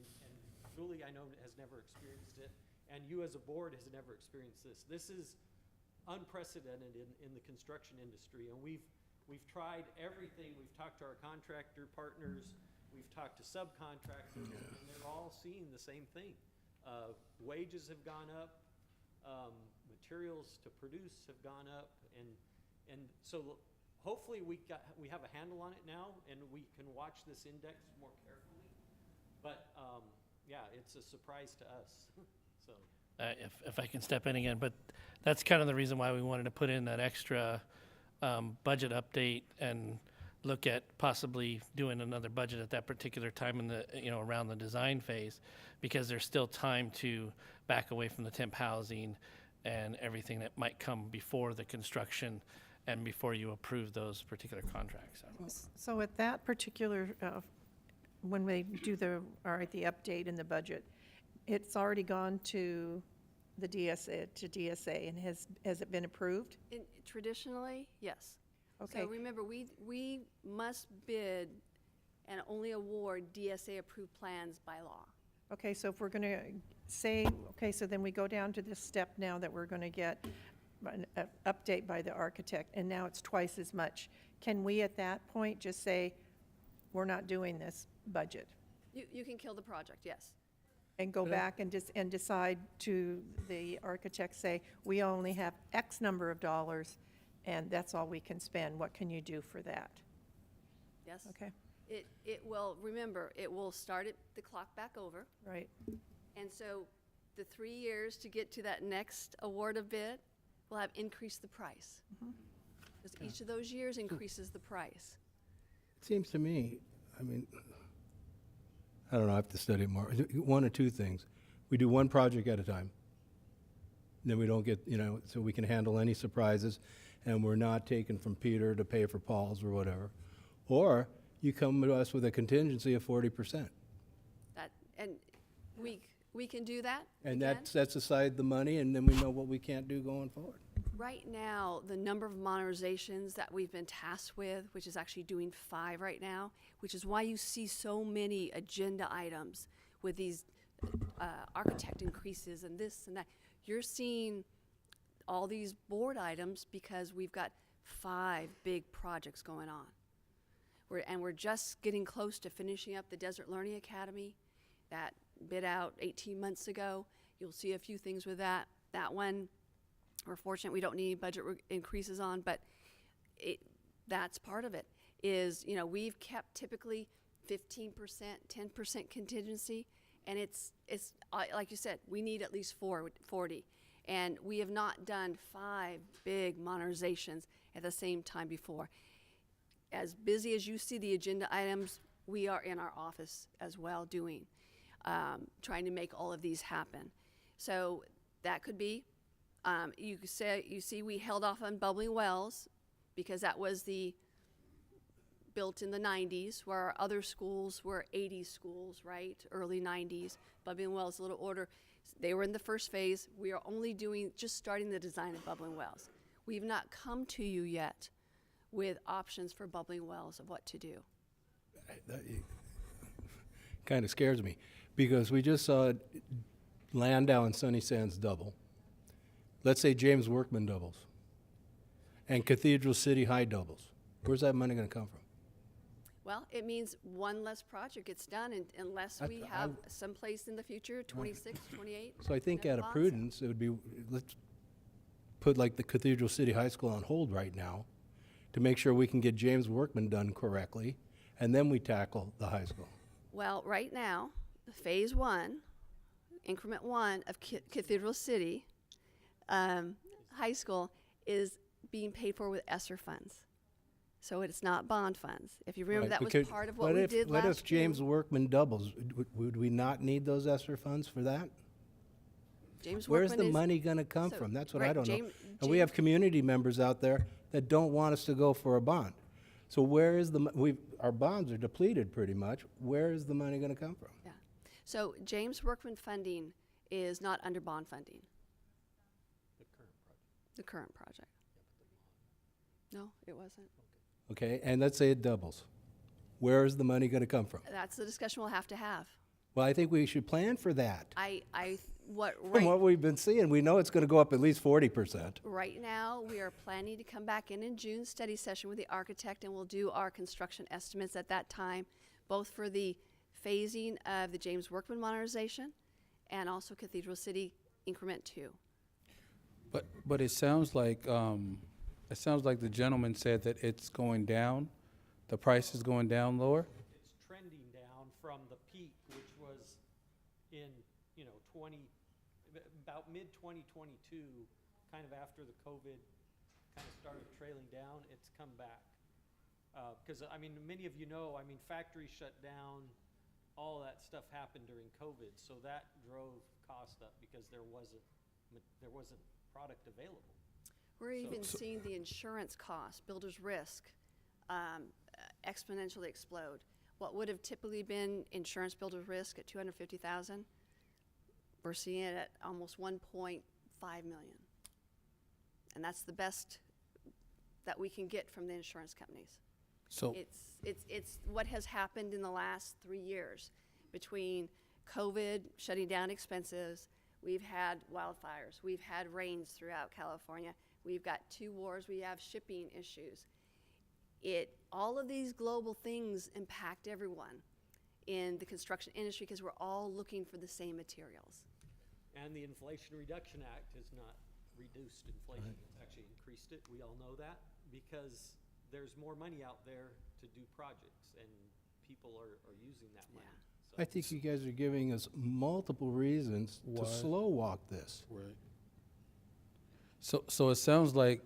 Julie, I know, has never experienced it, and you as a board has never experienced this. This is unprecedented in the construction industry, and we've tried everything. We've talked to our contractor partners, we've talked to subcontractors, and they're all seeing the same thing. Wages have gone up, materials to produce have gone up, and so hopefully we have a handle on it now, and we can watch this index more carefully. But yeah, it's a surprise to us. So if I can step in again, but that's kind of the reason why we wanted to put in that extra budget update and look at possibly doing another budget at that particular time in the, around the design phase, because there's still time to back away from the temp housing and everything that might come before the construction and before you approve those particular contracts. So at that particular, when we do the update in the budget, it's already gone to the DSA, and has it been approved? Traditionally, yes. Okay. So remember, we must bid and only award DSA-approved plans by law. Okay, so if we're going to say, okay, so then we go down to this step now that we're going to get an update by the architect, and now it's twice as much. Can we at that point just say, we're not doing this budget? You can kill the project, yes. And go back and decide to the architect, say, we only have X number of dollars, and that's all we can spend. What can you do for that? Yes. Okay. It will, remember, it will start the clock back over. Right. And so the 3 years to get to that next award of bid will have increased the price. Because each of those years increases the price. It seems to me, I mean, I don't know, I have to study it more. One or two things. We do one project at a time. Then we don't get, so we can handle any surprises, and we're not taking from Peter to pay for Paul's or whatever. Or you come to us with a contingency of 40%. And we can do that. And that sets aside the money, and then we know what we can't do going forward. Right now, the number of modernizations that we've been tasked with, which is actually doing 5 right now, which is why you see so many agenda items with these architect increases and this and that. You're seeing all these board items because we've got 5 big projects going on. We're just getting close to finishing up the Desert Learning Academy that bid out 18 months ago. You'll see a few things with that. That one, we're fortunate we don't need budget increases on, but that's part of it. Is, we've kept typically 15%, 10% contingency, and it's like you said, we need at least 40. And we have not done 5 big modernizations at the same time before. As busy as you see the agenda items, we are in our office as well doing, trying to make all of these happen. So that could be, you see we held off on bubbling wells because that was built in the 90s, where our other schools were 80s schools, right? Early 90s. Bubbling wells, a little order. They were in the first phase. We are only just starting the design of bubbling wells. We've not come to you yet with options for bubbling wells of what to do. That kind of scares me, because we just saw Landau and Sunny Sands double. Let's say James Workman doubles, and Cathedral City High doubles. Where's that money going to come from? Well, it means one less project gets done unless we have someplace in the future, 26, 28. So I think out of prudence, it would be, let's put like the Cathedral City High School on hold right now to make sure we can get James Workman done correctly, and then we tackle the high school. Well, right now, phase 1, increment 1 of Cathedral City High School is being paid for with ESSER funds. So it's not bond funds. If you remember, Right, that was because part of what we did What last if James Workman doubles? Would we not need those ESSER funds for that? James Where's Workman the is- money going to come so, from? That's what I right, don't know. James- And we have community members out there that don't want us to go for a bond. So where is our bonds are depleted pretty much. Where is the money going to come from? Yeah. So James Workman funding is not under bond funding. The current project. No, it wasn't. Okay, and let's say it doubles. Where is the money going to come from? That's the discussion we'll have to have. Well, I think we should plan for that. From what we've been seeing, we know it's going to go up at least 40%. Right now, we are planning to come back in June study session with the architect, and we'll do our construction estimates at that time, both for the phasing of the James Workman modernization and also Cathedral City Increment 2. But it sounds like the gentleman said that it's going down. The price is going down lower. It's trending down from the peak, which was in, about mid-2022, kind of after the COVID kind of started trailing down, it's come back. Because, many of you know, factories shut down, all that stuff happened during COVID, so that drove cost up because there wasn't product available. We're even seeing the insurance costs, builder's risk, exponentially explode. What would have typically been insurance builder's risk at $250,000, we're seeing it at almost 1.5 million. And that's the best that we can get from the insurance companies. So It's what has happened in the last 3 years between COVID, shutting down expenses. We've had wildfires. We've had rains throughout California. We've got 2 wars. We have shipping issues. All of these global things impact everyone in the construction industry because we're all looking for the same materials. And the Inflation Reduction Act has not reduced inflation. It's actually increased it. We all know that because there's more money out there to do projects and people are using that money. So I think you guys are giving us multiple reasons to slow walk this. Right. So it sounds like,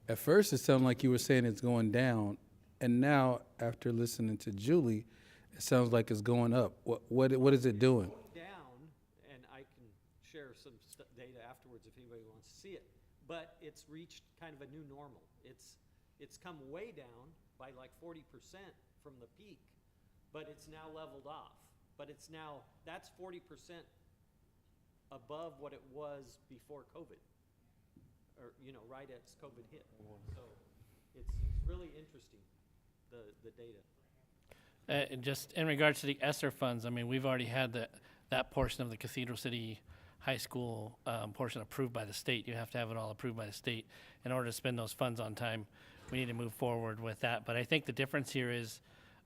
at first it sounded like you were saying it's going down, and now after listening to Julie, it sounds like it's going up. What is it doing? down, and I can share some data afterwards if anybody wants to see it, but it's reached kind of a new normal. It's come way down by like 40% from the peak, but it's now leveled off. But that's 40% above what it was before COVID, or right as COVID hit. So it's really interesting, the data. Just in regards to the ESSER funds, we've already had that portion of the Cathedral City High School portion approved by the state. You have to have it all approved by the state in order to spend those funds on time. We need to move forward with that. But I think the difference here is,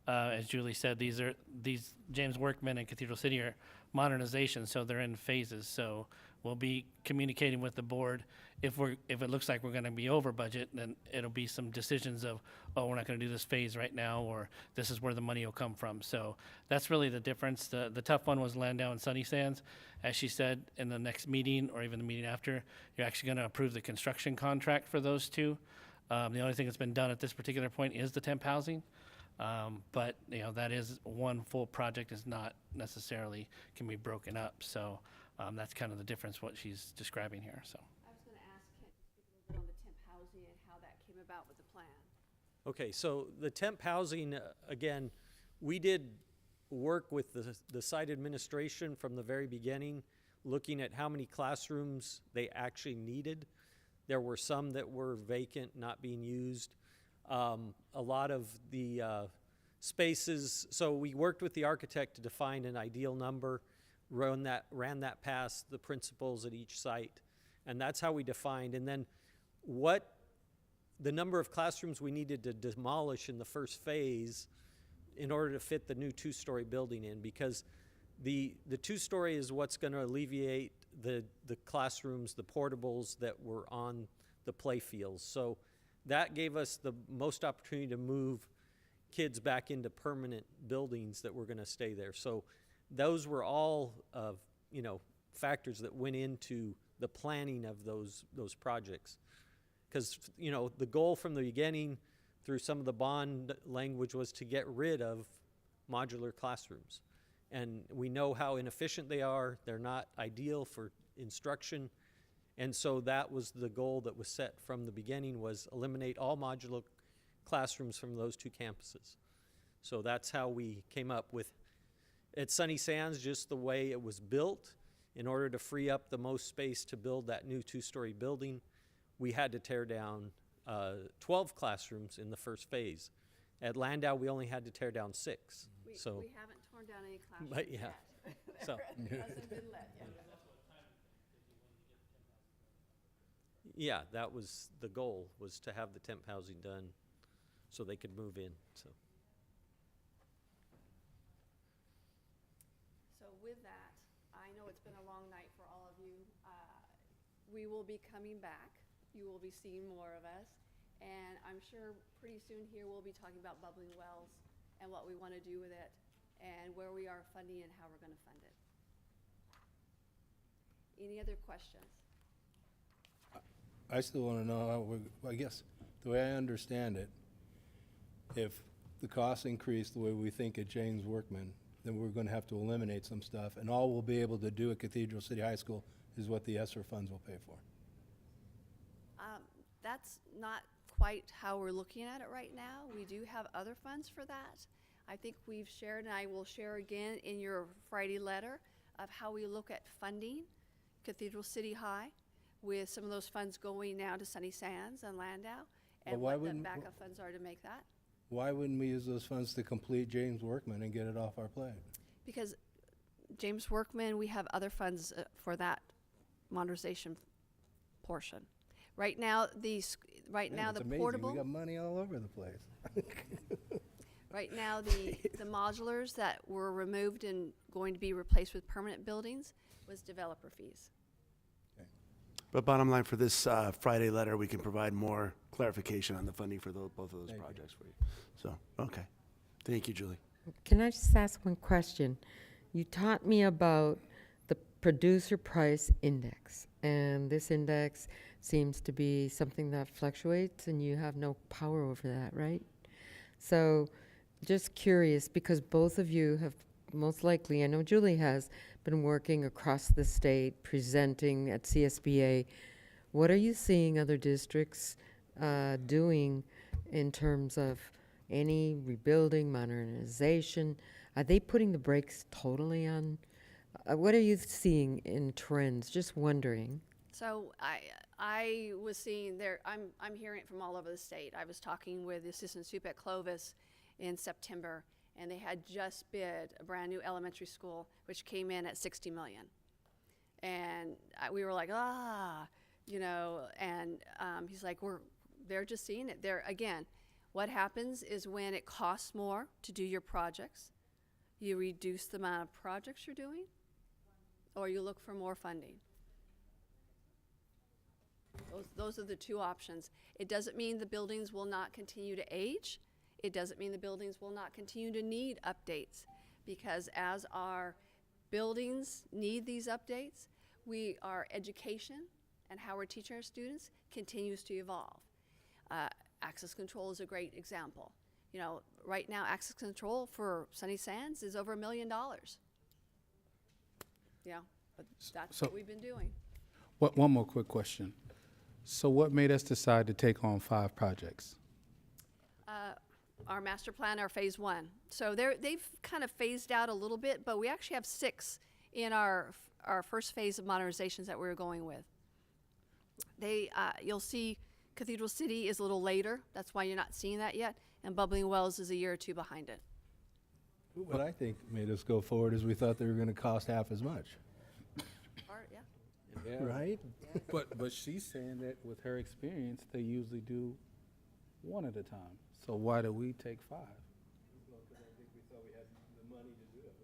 as Julie said, these James Workman and Cathedral City are modernizations, so they're in phases. So we'll be communicating with the board. If it looks like we're going to be over budget, then it'll be some decisions of, oh, we're not going to do this phase right now, or this is where the money will come from. So that's really the difference. The tough one was Landau and Sunny Sands. As she said, in the next meeting or even the meeting after, you're actually going to approve the construction contract for those two. The only thing that's been done at this particular point is the temp housing. But that is one full project, is not necessarily can be broken up. So that's kind of the difference what she's describing here. So I was going to ask Kent to speak a little bit on the temp housing and how that came about with the plan. Okay, so the temp housing, again, we did work with the site administration from the very beginning, looking at how many classrooms they actually needed. There were some that were vacant, not being used. A lot of the spaces, so we worked with the architect to define an ideal number, ran that past the principals at each site, and that's how we defined. And then what the number of classrooms we needed to demolish in the first phase in order to fit the new 2-story building in, because the 2-story is what's going to alleviate the classrooms, the portables that were on the play fields. So that gave us the most opportunity to move kids back into permanent buildings that were going to stay there. So those were all factors that went into the planning of those projects. Because the goal from the beginning through some of the bond language was to get rid of modular classrooms. And we know how inefficient they are. They're not ideal for instruction. And so that was the goal that was set from the beginning, was eliminate all modular classrooms from those two campuses. So that's how we came up with, at Sunny Sands, just the way it was built, in order to free up the most space to build that new 2-story building, we had to tear down 12 classrooms in the first phase. At Landau, we only had to tear down 6. We So, haven't torn down any classrooms but yeah, yet. so. Hasn't been let yet. Yeah, that was the goal, was to have the temp housing done so they could move in, so. So with that, I know it's been a long night for all of you. We will be coming back. You will be seeing more of us. And I'm sure pretty soon here we'll be talking about bubbling wells and what we want to do with it and where we are funding and how we're going to fund it. Any other questions? I still want to know how I guess, the way I understand it, if the costs increase the way we think at James Workman, then we're going to have to eliminate some stuff, and all we'll be able to do at Cathedral City High School is what the ESSER funds will pay for. That's not quite how we're looking at it right now. We do have other funds for that. I think we've shared, and I will share again in your Friday letter, of how we look at funding Cathedral City High, with some of those funds going now to Sunny Sands and Landau, and why what the wouldn't- backup funds are to make that. Why wouldn't we use those funds to complete James Workman and get it off our plate? Because James Workman, we have other funds for that modernization portion. Right now, Man, it's the amazing. portable. We got money all over the place. Right now, the modulars that were removed and going to be replaced with permanent buildings was developer fees. But bottom line, for this Friday letter, we can provide more clarification on the funding for both of those projects for you. So, okay. Thank you, Julie. Can I just ask one question? You taught me about the producer price index, and this index seems to be something that fluctuates, and you have no power over that, right? So, just curious, because both of you have most likely, I know Julie has, been working across the state, presenting at CSBA. What are you seeing other districts doing in terms of any rebuilding, modernization? Are they putting the brakes totally on? What are you seeing in trends? Just wondering. So I was seeing there, I'm hearing it from all over the state. I was talking with the assistant soup at Clovis in September, and they had just bid a brand new elementary school, which came in at 60 million. And we were like, and he's like, they're just seeing it. Again, what happens is when it costs more to do your projects, you reduce the amount of projects you're doing, or you look for more funding. Those are the two options. It doesn't mean the buildings will not continue to age. It doesn't mean the buildings will not continue to need updates, because as our buildings need these updates, our education and how we're teaching our students continues to evolve. Access control is a great example. Right now, access control for Sunny Sands is over $1 million. Yeah, but that's So- what we've been doing. One more quick question. So what made us decide to take on 5 projects? Our master plan, our phase 1. So they've kind of phased out a little bit, but we actually have 6 in our first phase of modernizations that we're going with. You'll see Cathedral City is a little later. That's why you're not seeing that yet. And Bubbling Wells is a year or 2 behind it. What I think made us go forward is we thought they were going to cost half as much. Yeah. Right? But she's saying that with her experience, they usually do 1 at a time. So why do we take 5? Well, because I think we thought we had the money to do it.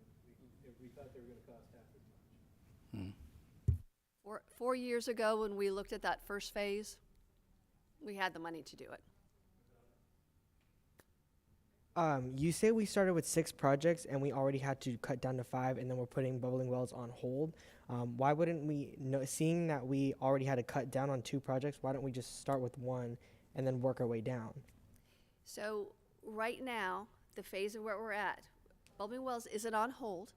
We thought they were going to cost half as much. 4 years ago, when we looked at that first phase, we had the money to do it. You say we started with 6 projects and we already had to cut down to 5, and then we're putting Bubbling Wells on hold. Why wouldn't we, seeing that we already had to cut down on 2 projects, why don't we just start with 1 and then work our way down? So right now, the phase of where we're at, Bubbling Wells isn't on hold.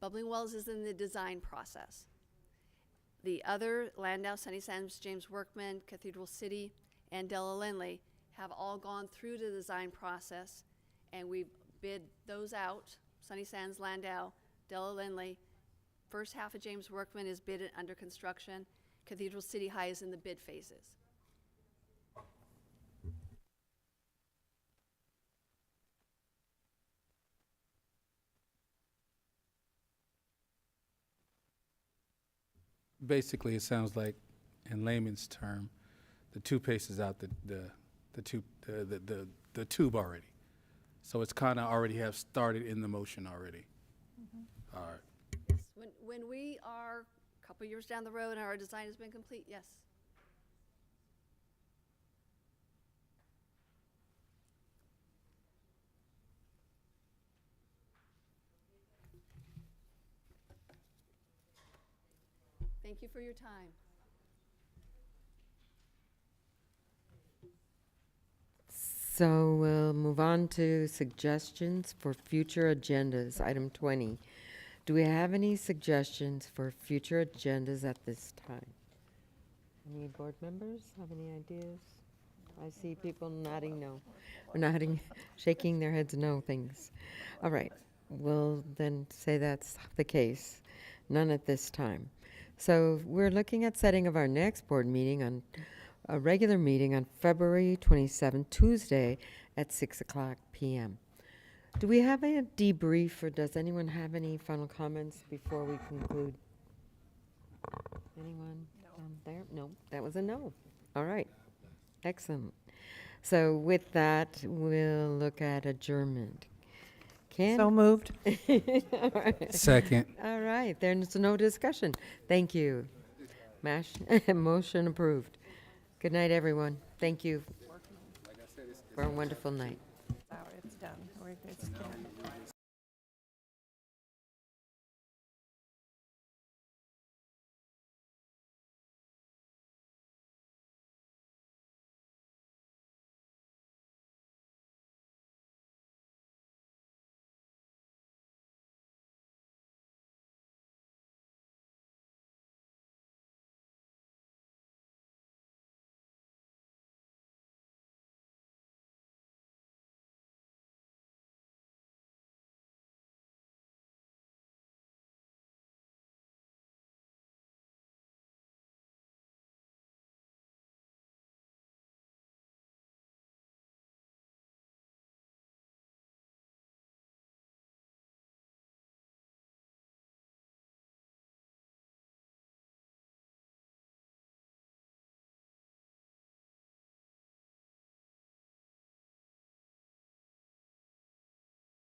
Bubbling Wells is in the design process. The other, Landau, Sunny Sands, James Workman, Cathedral City, and Della Lindley, have all gone through the design process, and we've bid those out. Sunny Sands, Landau, Della Lindley. First half of James Workman is bid and under construction. Cathedral City High is in the bid phases. Basically, it sounds like, in layman's term, the toothpaste is out the tube already. So it's kind of already have started in the motion already. All right. Yes, when we are a couple years down the road and our design has been complete, yes. Thank you for your time. So we'll move on to suggestions for future agendas, item 20. Do we have any suggestions for future agendas at this time? Any board members have any ideas? I see people nodding no, or nodding, shaking their heads no things. All right, we'll then say that's the case. None at this time. So we're looking at setting of our next board meeting on a regular meeting on February 27th, Tuesday at 6:00 p.m. Do we have a debrief, or does anyone have any final comments before we conclude? Anyone down there? No, that was a no. All right, excellent. So with that, we'll look at adjournment. So moved. All right. Second. All right, there's no discussion. Thank you. Motion approved. Good night, everyone. Thank you for a wonderful night. It's done. It's done. It's done.